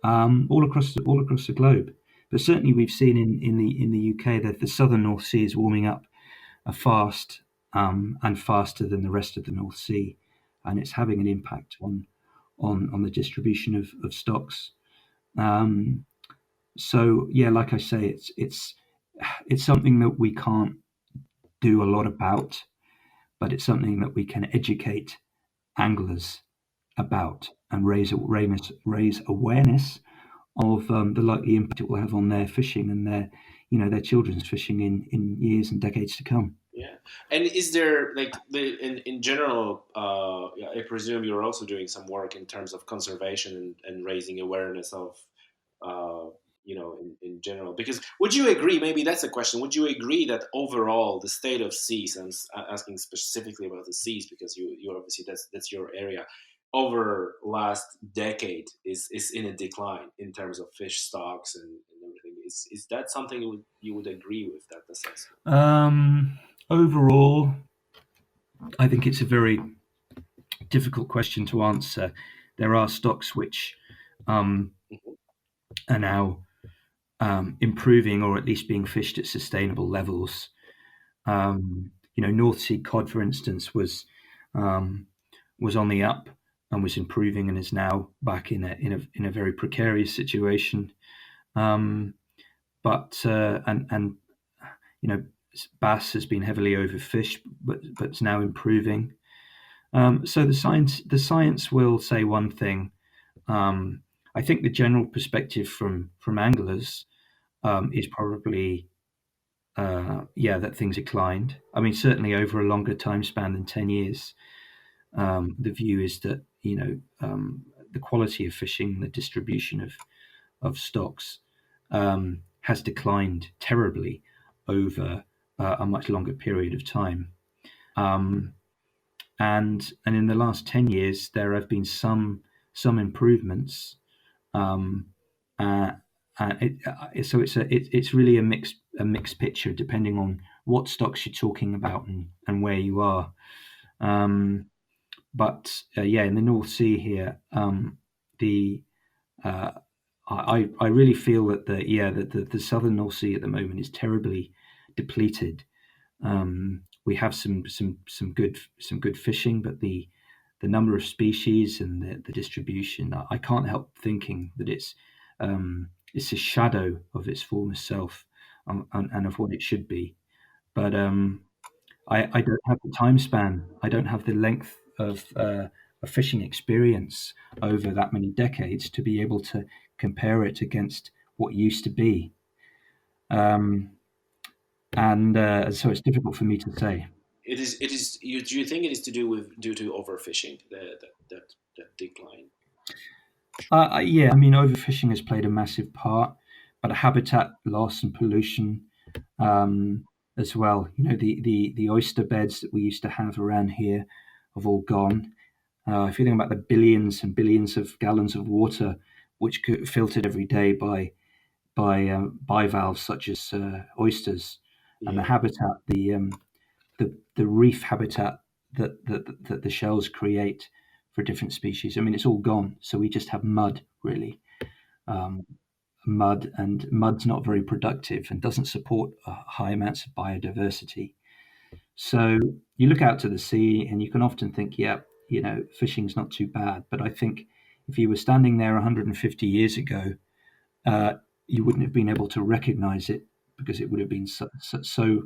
S2: all across the globe. But certainly, we've seen in the UK that the southern North Sea is warming up fast and faster than the rest of the North Sea, and it's having an impact on the distribution of stocks. Um, so yeah, like I say, it's something that we can't do a lot about, but it's something that we can educate anglers about and raise awareness of the likely impact it will have on their fishing and their children's fishing in years and decades to come.
S3: Yeah. And is there like in general? Yeah, I presume you're also doing some work in terms of conservation and raising awareness of, uh, in general. Because would you agree? Maybe that's a question. Would you agree that overall the state of seas, and asking specifically about the seas because you obviously that's your area, over last decade is in a decline in terms of fish stocks and everything. Is that something you would agree with that assessment?
S2: Overall, I think it's a very difficult question to answer. There are stocks which are now improving or at least being fished at sustainable levels. North Sea cod, for instance, was on the up and was improving and is now back in a very precarious situation. But and bass has been heavily overfished, but it's now improving. So the science will say one thing. I think the general perspective from anglers is probably that things declined. I mean, certainly over a longer time span than 10 years, the view is that the quality of fishing, the distribution of stocks has declined terribly over a much longer period of time. And in the last 10 years, there have been some improvements. Um, uh, so it's really a mixed picture depending on what stocks you're talking about and where you are. But in the North Sea here, the I really feel that the southern North Sea at the moment is terribly depleted. We have some good fishing, but the number of species and the distribution, I can't help thinking that it's a shadow of its former self, and of what it should be. But I don't have the time span. I don't have the length of a fishing experience over that many decades to be able to compare it against what used to be. Um, and so it's difficult for me to say.
S3: It is. It is. Do you think it is to do with due to overfishing, that decline?
S2: Yeah, I mean, overfishing has played a massive part, but habitat loss and pollution um, as well. The oyster beds that we used to have around here have all gone. If you think about the billions and billions of gallons of water which get filtered every day by bivalves such as oysters, and the
S3: Yeah.
S2: habitat, the reef habitat that the shells create for different species. I mean, it's all gone. So we just have mud, really. Um, Mud, and mud's not very productive and doesn't support high amounts of biodiversity. So you look out to the sea and you can often think, yeah, fishing's not too bad. But I think if you were standing there 150 years ago, uh, you wouldn't have been able to recognize it because it would have been so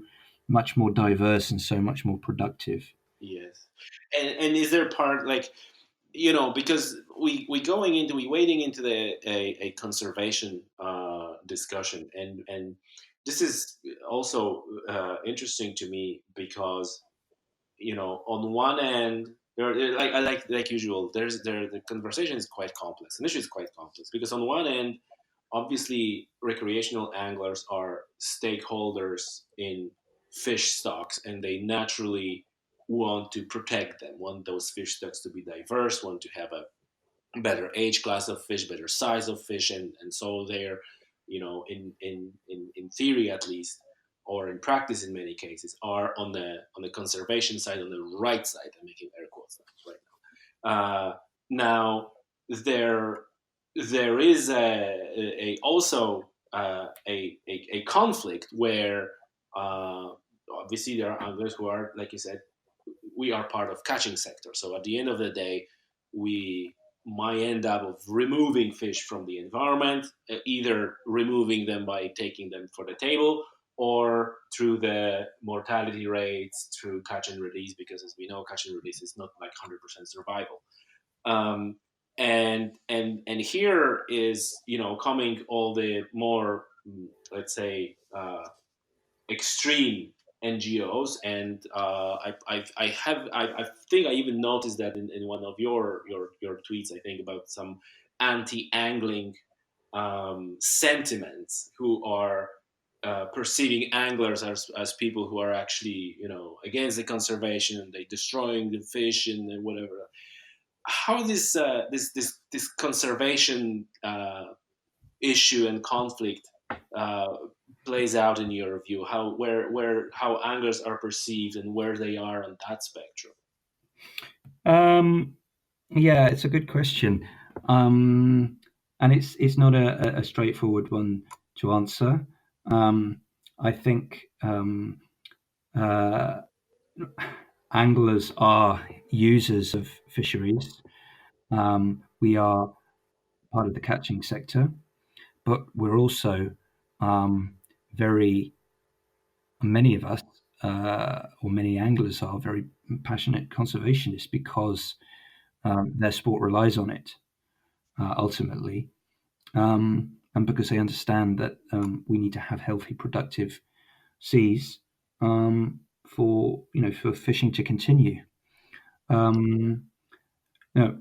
S2: much more diverse and so much more productive.
S3: Yes. And is there part like, because we wading into a conservation discussion, and this is also interesting to me because on one end like usual the conversation is quite complex, and issue is quite complex because on one end obviously recreational anglers are stakeholders in fish stocks, and they naturally want to protect them, want those fish stocks to be diverse, want to have a better age class of fish, better size of fish, and so they're, in theory at least, or in practice in many cases, are on the conservation side, on the right side. I'm making air quotes right now. Now there there is also a conflict where obviously there are anglers who are, like you said, we are part of catching sector. So at the end of the day, we might end up of removing fish from the environment, either removing them by taking them for the table or through the mortality rates through catch and release, because as we know, catch and release is not like 100% survival. Um, and here is, coming all the more, let's say, extreme NGOs, and I think I even noticed that in one of your tweets, I think, about some anti-angling sentiments who are perceiving anglers as people who are actually, against the conservation, and they destroying the fish and whatever. How this conservation issue and conflict uh, plays out in your view? How anglers are perceived and where they are on that spectrum?
S2: Um, yeah, it's a good question, and it's not a straightforward one to answer. I think uh, anglers are users of fisheries. We are part of the catching sector, but we're also very many of us, or many anglers, are very passionate conservationists because their sport relies on it ultimately, and because they understand that we need to have healthy, productive seas for fishing to continue. Um,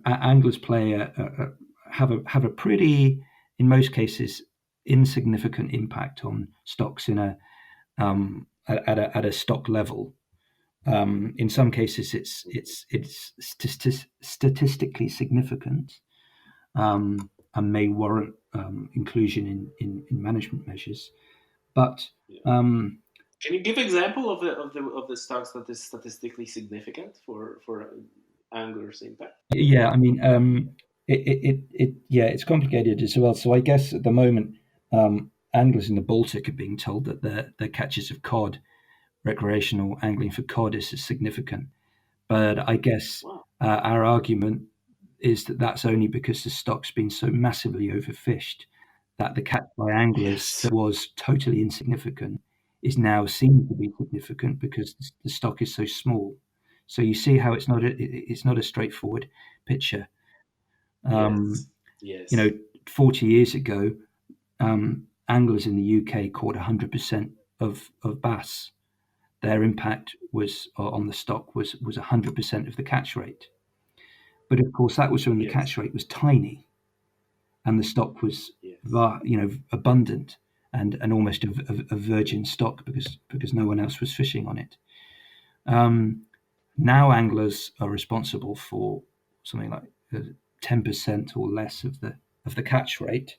S2: Anglers have a pretty, in most cases, insignificant impact on stocks at a stock level. In some cases, it's statistically significant, and may warrant inclusion in management measures. But
S3: Yeah.
S2: um,
S3: Can you give example of the stocks that is statistically significant for anglers' impact?
S2: yeah, I mean, yeah, it's complicated as well. So I guess at the moment, anglers in the Baltic are being told that their catches of cod, recreational angling for cod, is significant. But I guess
S3: Wow.
S2: our argument is that that's only because the stock's been so massively overfished that the catch by anglers
S3: Yes.
S2: that was totally insignificant is now seen to be significant because the stock is so small. So you see how it's not a straightforward picture.
S3: Yes.
S2: You know,
S3: Yes.
S2: 40 years ago, anglers in the UK caught 100% of bass. Their impact was on the stock was 100% of the catch rate. But of course, that was when the
S3: Yes.
S2: catch rate was tiny and the stock was
S3: Yes.
S2: abundant and almost a virgin stock because no one else was fishing on it. Now anglers are responsible for something like 10% or less of the catch rate.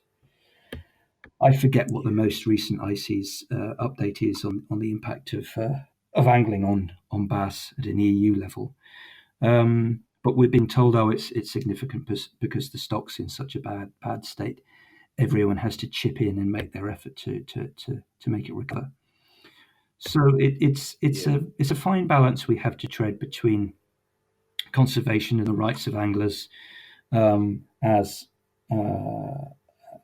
S2: I forget what the
S3: Yeah.
S2: most recent ICES update is on the impact of angling on bass at an EU level. But we're being told, oh, it's significant because the stock's in such a bad state. Everyone has to chip in and make their effort to make it recover. So
S3: Yeah.
S2: it's a fine balance we have to tread between conservation and the rights of anglers um, as uh,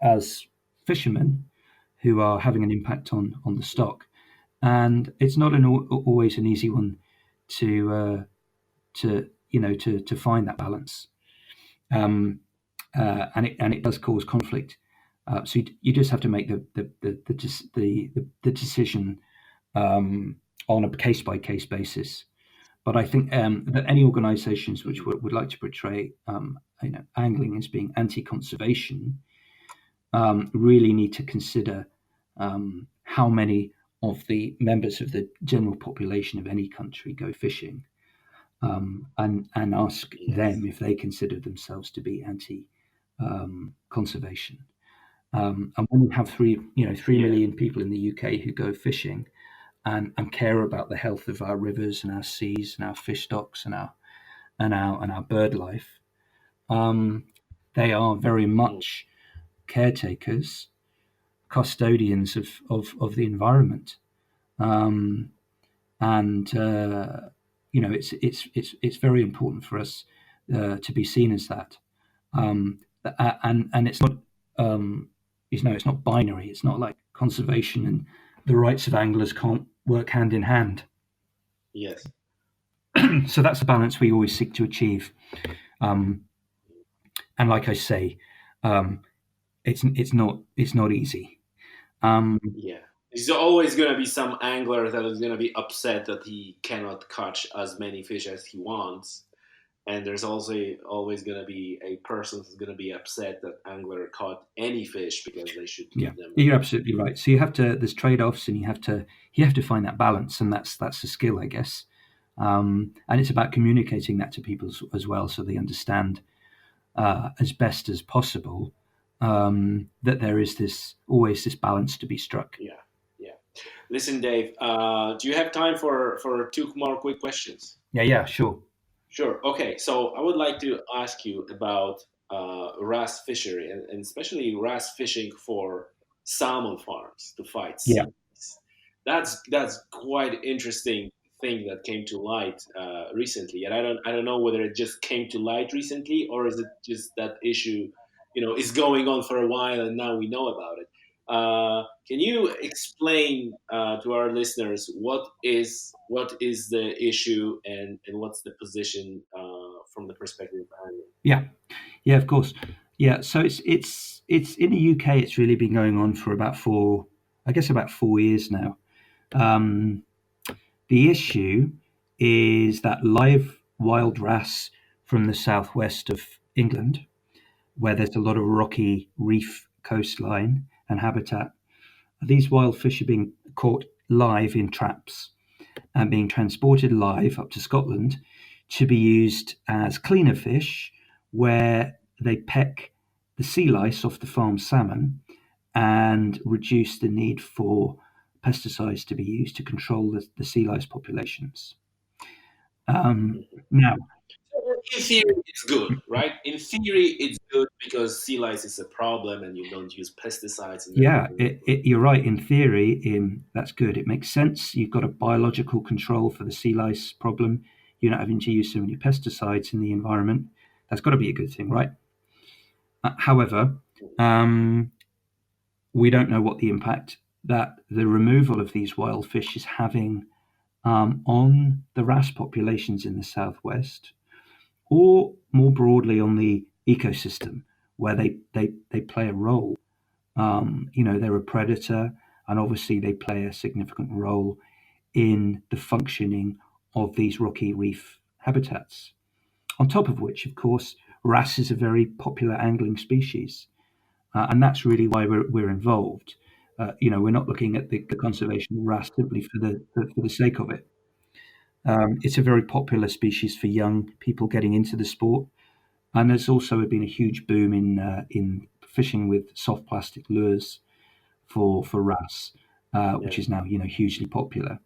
S2: as fishermen who are having an impact on the stock, and it's not always an easy one to find that balance, and it does cause conflict. So you just have to make the decision on a case by case basis. But I think that any organisations which would like to portray angling as being anti-conservation really need to consider how many of the members of the general population of any country go fishing, and ask
S3: Yes.
S2: them if they consider themselves to be anti-conservation. And when you have 3 million
S3: Yeah.
S2: people in the UK who go fishing and care about the health of our rivers and our seas and our fish stocks and our bird life, they are very
S3: Mm.
S2: much caretakers, custodians of the environment, and it's very important for us to be seen as that. And it's not it's not binary. It's not like conservation and the rights of anglers can't work hand in hand.
S3: Yes.
S2: So that's the balance we always seek to achieve. Um, and like I say, um, it's not easy. Um,
S3: Yeah. There's always gonna be some angler that is gonna be upset that he cannot catch as many fish as he wants, and there's also always gonna be a person who's gonna be upset that angler caught any fish because they should
S2: yeah,
S3: keep them.
S2: you're absolutely right. So there's trade-offs, and you have to find that balance, and that's a skill, I guess. And it's about communicating that to people as well, so they understand as best as possible that there is always this balance to be struck.
S3: Yeah. Yeah. Listen, Dave. Do you have time for two more quick questions?
S2: Yeah, sure.
S3: Sure. Okay. So I would like to ask you about wrasse fishery and especially wrasse fishing for salmon farms to fight
S2: Yeah,
S3: sea lice. That's quite interesting thing that came to light recently, and I don't know whether it just came to light recently or is it just that issue, is going on for a while and now we know about it. Can you explain to our listeners what is the issue and what's the position from the perspective of angling?
S2: yeah, of course. Yeah, so it's in the UK. It's really been going on for about 4 years now. Um, the issue is that live wild wrasse from the southwest of England, where there's a lot of rocky reef coastline and habitat, these wild fish are being caught live in traps and being transported live up to Scotland to be used as cleaner fish, where they peck the sea lice off the farm salmon and reduce the need for pesticides to be used to control the sea lice populations. Um,
S3: Mhm.
S2: now,
S3: In theory, it's good, right? In theory, it's good because sea lice is a problem and you don't use pesticides and
S2: yeah,
S3: everything.
S2: you're right. In theory, that's good. It makes sense. You've got a biological control for the sea lice problem. you're not having to use so many pesticides in the environment. That's got to be a good thing, right? However, we don't know what the impact that the removal of these wild fish is having on the wrasse populations in the southwest, or more broadly on the ecosystem where they play a role. They're a predator, and obviously they play a significant role in the functioning of these rocky reef habitats. On top of which, of course, wrasse is a very popular angling species, and that's really why we're involved. We're not looking at the conservation of wrasse simply for the sake of it. It's a very popular species for young people getting into the sport, and there's also been a huge boom in fishing with soft plastic lures for wrasse, which is now hugely popular.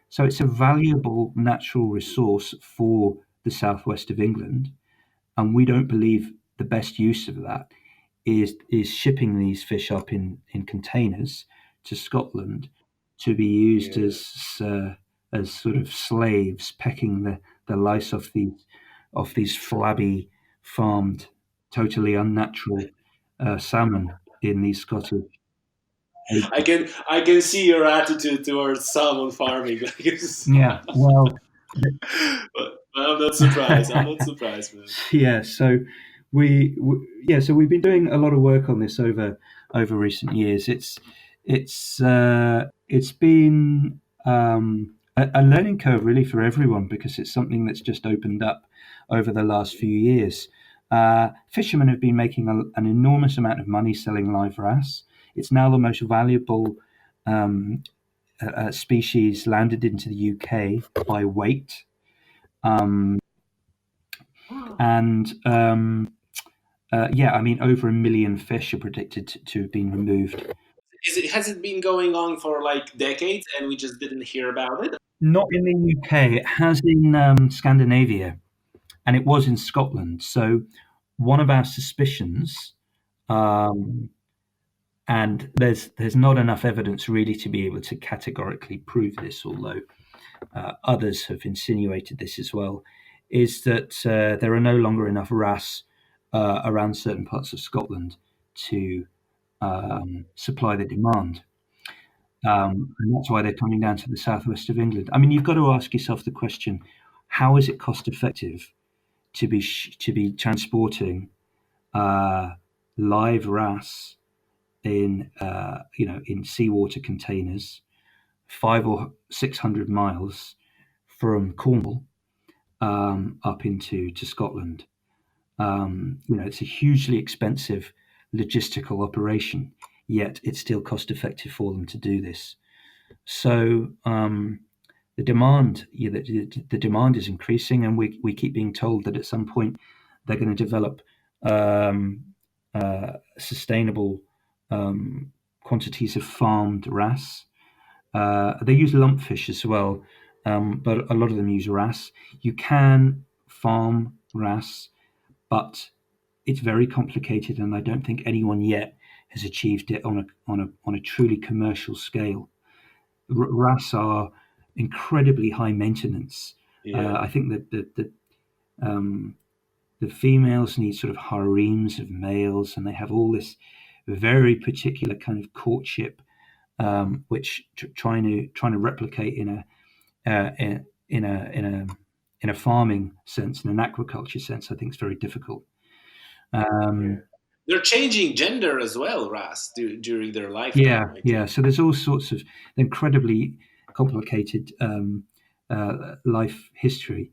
S2: So it's a valuable natural resource for the southwest of England, and we don't believe the best use of that is shipping these fish up in containers to Scotland to be used as sort of slaves pecking the lice off these flabby farmed, totally unnatural salmon in these Scottish.
S3: I can see your attitude towards salmon farming.
S2: Yeah, well,
S3: but I'm not surprised. I'm not surprised, man.
S2: yeah. So we've been doing a lot of work on this over recent years. It's been a learning curve really for everyone, because it's something that's just opened up over the last few years. Fishermen have been making an enormous amount of money selling live wrasse. It's now the most valuable species landed into the UK by weight. Over 1 million fish are predicted to have been removed.
S3: Has it been going on for like decades and we just didn't hear about it?
S2: Not in the UK. It has in Scandinavia, and it was in Scotland. So one of our suspicions, and there's not enough evidence really to be able to categorically prove this, although others have insinuated this as well, is that there are no longer enough wrasse around certain parts of Scotland to supply the demand. And that's why they're coming down to the southwest of England. I mean, you've got to ask yourself the question: how is it cost effective to be transporting live wrasse in seawater containers 500 or 600 miles from Cornwall up into Scotland? It's a hugely expensive logistical operation, yet it's still cost effective for them to do this. So the demand is increasing, and we keep being told that at some point they're going to develop sustainable quantities of farmed wrasse. They use lumpfish as well, but a lot of them use wrasse. You can farm wrasse, but it's very complicated, and I don't think anyone yet has achieved it on a truly commercial scale. Wrasse are incredibly high maintenance. I think that the females need sort of harems of males, and they have all this very particular kind of courtship, which trying to replicate in a farming sense, in an aquaculture sense, I think is very difficult.
S3: They're changing gender as well, wrasse, during their lifetime.
S2: Yeah. So there's all sorts of incredibly complicated life history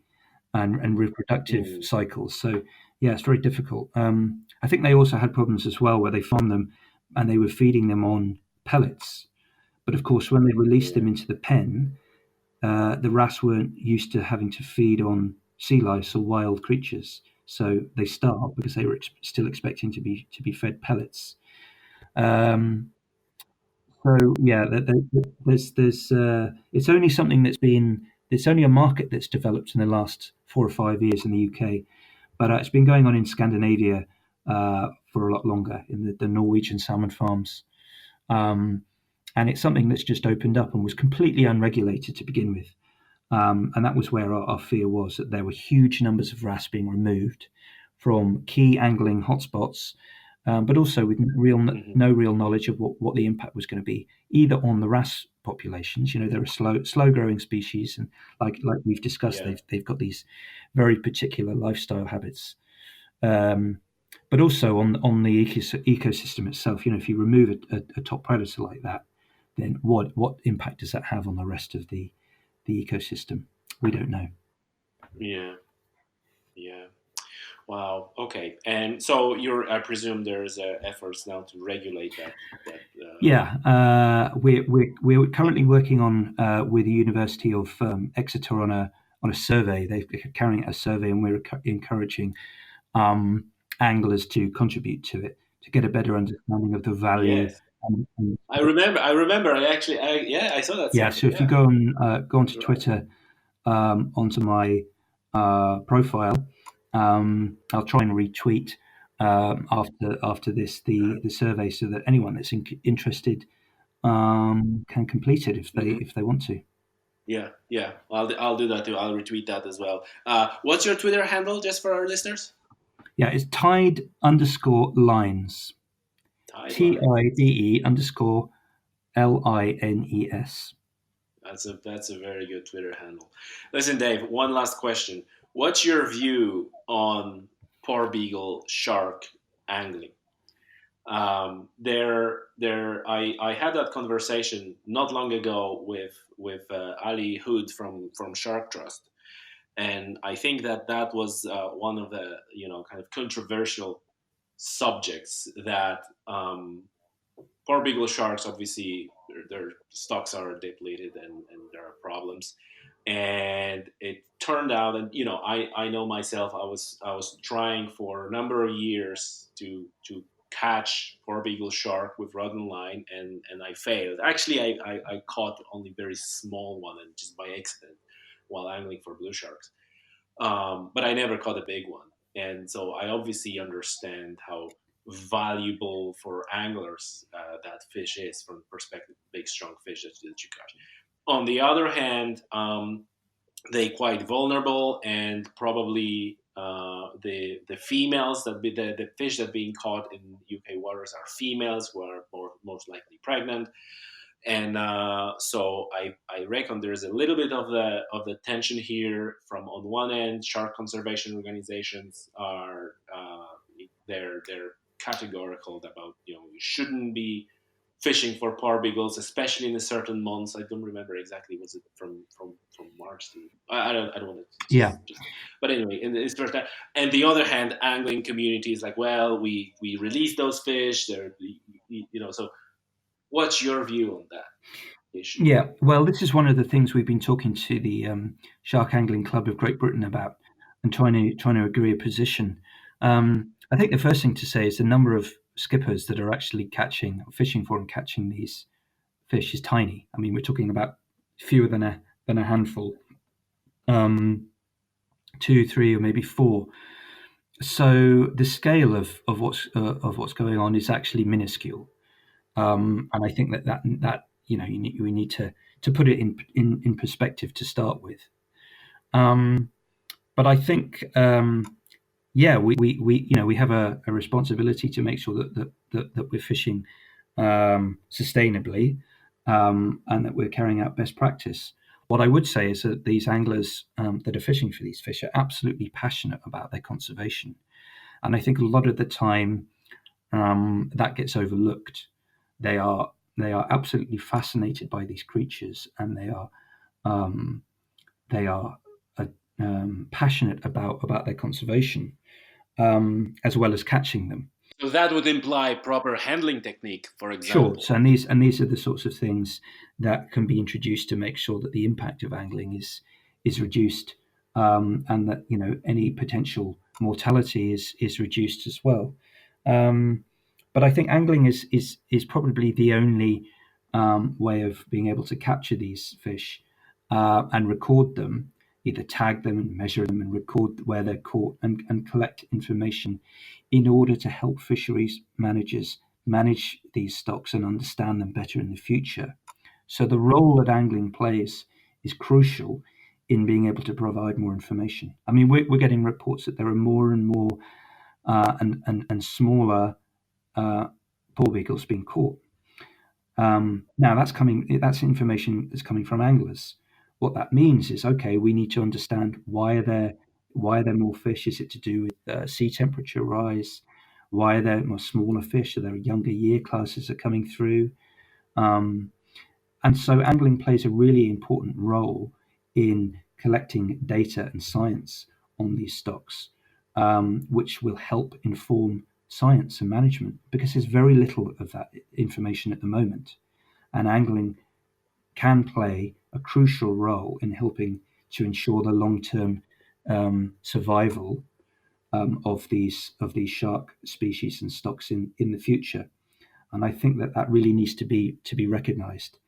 S2: and reproductive cycles. So yeah, it's very difficult. I think they also had problems as well where they farmed them and they were feeding them on pellets. But of course, when they released them into the pen, the wrasse weren't used to having to feed on sea lice or wild creatures, so they starved because they were still expecting to be fed pellets. So yeah, there's it's only something it's only a market that's developed in the last 4 or 5 years in the UK, but it's been going on in Scandinavia for a lot longer, in the Norwegian salmon farms. And it's something that's just opened up and was completely unregulated to begin with. And that was where our fear was, that there were huge numbers of wrasse being removed from key angling hotspots, but also with no real knowledge of what the impact was going to be, either on the wrasse populations. They're a slow growing species, and like we've discussed, they've got these very particular lifestyle habits. But also on the ecosystem itself. If you remove a top predator like that, then what impact does that have on the rest of the ecosystem? We don't know.
S3: Yeah. Wow. Okay. And so I presume there's efforts now to regulate that.
S2: Yeah, we're currently working on with the University of Exeter on a survey. They're carrying out a survey, and we're encouraging anglers to contribute to it to get a better understanding of the value.
S3: Yes. I remember. I saw that.
S2: Yeah. So if you go onto Twitter, onto my profile, I'll try and retweet after this the survey, so that anyone that's interested can complete it if they want to.
S3: Yeah. I'll do that too. I'll retweet that as well. What's your Twitter handle, just for our listeners?
S2: Yeah, it's Tide_lines. TIDE_LINES.
S3: That's a very good Twitter handle. Listen, Dave, one last question. What's your view on porbeagle shark angling? I had that conversation not long ago with Ali Hood from Shark Trust, and I think that was one of the kind of controversial subjects that porbeagle sharks, obviously their stocks are depleted and there are problems. And it turned out, and I know myself, I was trying for a number of years to catch porbeagle shark with rod and line, and I failed. Actually, I caught only very small one, and just by accident, while angling for blue sharks. But I never caught a big one, and so I obviously understand how valuable for anglers that fish is, from the perspective of big strong fish that you catch. On the other hand, they quite vulnerable, and probably the females the fish that being caught in UK waters are females who are most likely pregnant. And so I reckon there's a little bit of the tension here. From on one end, shark conservation organizations are they're categorical about you shouldn't be fishing for porbeagles, especially in a certain months. I don't remember exactly. Was it from March to? I don't want to. But anyway, in this first time, and the other hand, angling community is like, well, we release those fish. They're So, what's your view on that issue?
S2: Yeah, well, this is one of the things we've been talking to the Shark Angling Club of Great Britain about, and trying to agree a position. I think the first thing to say is the number of skippers that are actually fishing for and catching these fish is tiny. I mean, we're talking about fewer than a handful, 2, 3, or maybe 4. So the scale of what's going on is actually minuscule, and I think that we need to put it in perspective to start with. But I think we have a responsibility to make sure that we're fishing sustainably, and that we're carrying out best practice. What I would say is that these anglers that are fishing for these fish are absolutely passionate about their conservation, and I think a lot of the time that gets overlooked. They are absolutely fascinated by these creatures, and they are passionate about their conservation, as well as catching them.
S3: So that would imply proper handling technique, for example.
S2: Sure. So and these are the sorts of things that can be introduced to make sure that the impact of angling is reduced, and that any potential mortality is reduced as well. But I think angling is probably the only way of being able to capture these fish and record them, either tag them and measure them and record where they're caught, and collect information in order to help fisheries managers manage these stocks and understand them better in the future. So the role that angling plays is crucial in being able to provide more information. I mean, we're getting reports that there are more and more and smaller poor beagles being caught. Now that's information that's coming from anglers. What that means is, okay, we need to understand why are there more fish? Is it to do with sea temperature rise? Why are there more smaller fish? Are there younger year classes that are coming through? And so angling plays a really important role in collecting data and science on these stocks, which will help inform science and management, because there's very little of that information at the moment. And angling can play a crucial role in helping to ensure the long-term survival of these shark species and stocks in the future. And I think that really needs to be recognised.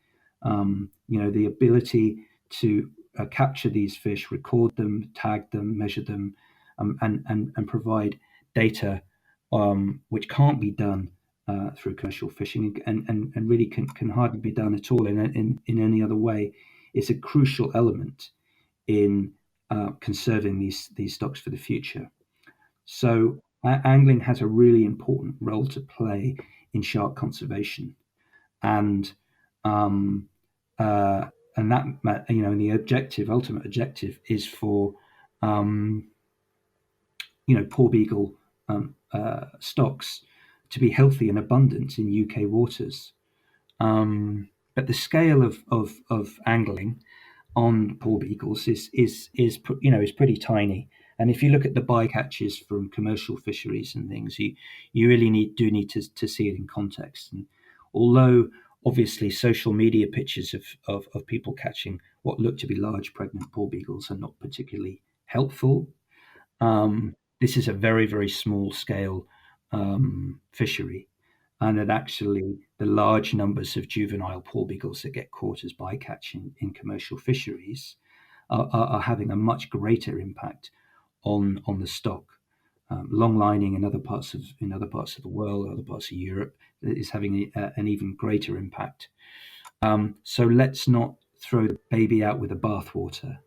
S2: The ability to capture these fish, record them, tag them, measure them, and provide data which can't be done through commercial fishing, and really can hardly be done at all in any other way, is a crucial element in conserving these stocks for the future. So angling has a really important role to play in shark conservation, and that the ultimate objective is for poor beagle stocks to be healthy and abundant in UK waters. But the scale of angling on poor beagles is pretty tiny. And if you look at the bycatches from commercial fisheries and things, you really need to see it in context. And although obviously social media pictures of people catching what look to be large pregnant poor beagles are not particularly helpful, this is a very, very small scale fishery. And that actually the large numbers of juvenile poor beagles that get caught as bycatch in commercial fisheries are having a much greater impact on the stock. Longlining in other parts of the world, other parts of Europe, is having an even greater impact. So let's not throw the baby out with the bathwater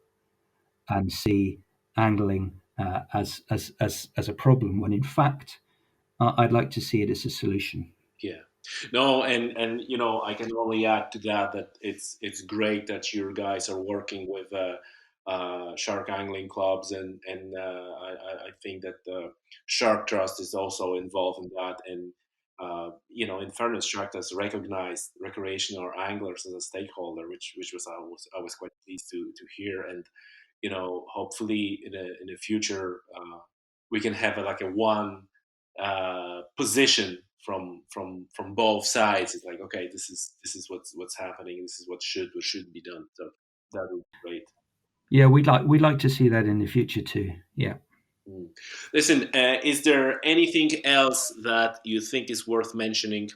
S2: and see angling as a problem, when in fact I'd like to see it as a solution.
S3: Yeah. No, and I can only add to that it's great that you guys are working with shark angling clubs, and I think that the Shark Trust is also involved in that. And in fairness, Shark has recognized recreational anglers as a stakeholder, which was I was quite pleased to hear. And hopefully in the future we can have a one position from both sides. It's like, okay, this is what's happening. This is what should be done. So that would be great.
S2: Yeah, we'd like to see that in the future too. Yeah.
S3: Listen, is there anything else that you think is worth mentioning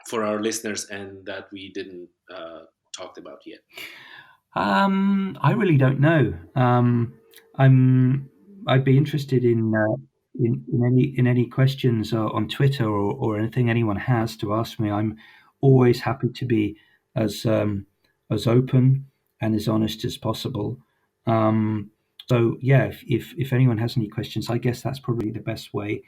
S3: for our listeners and that we didn't talked about yet?
S2: I really don't know. I'd be interested in any questions on Twitter or anything anyone has to ask me. I'm always happy to be as open and as honest as possible. So yeah, if anyone has any questions, I guess that's probably the best way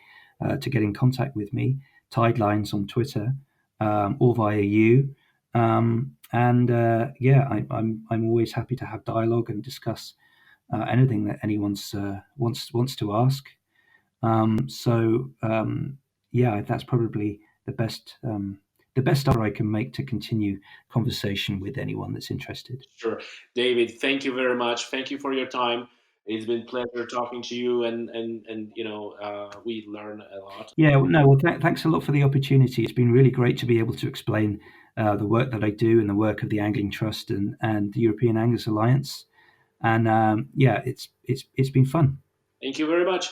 S2: to get in contact with me. Tidelines on Twitter or via you. I'm always happy to have dialogue and discuss anything that anyone wants to ask. That's probably the best offer I can make to continue conversation with anyone that's interested.
S3: Sure, David. Thank you very much. Thank you for your time. It's been a pleasure talking to you, and we learn a lot.
S2: Yeah, no, well, thanks a lot for the opportunity. It's been really great to be able to explain the work that I do and the work of the Angling Trust and the European Anglers Alliance. And it's been fun.
S3: Thank you very much.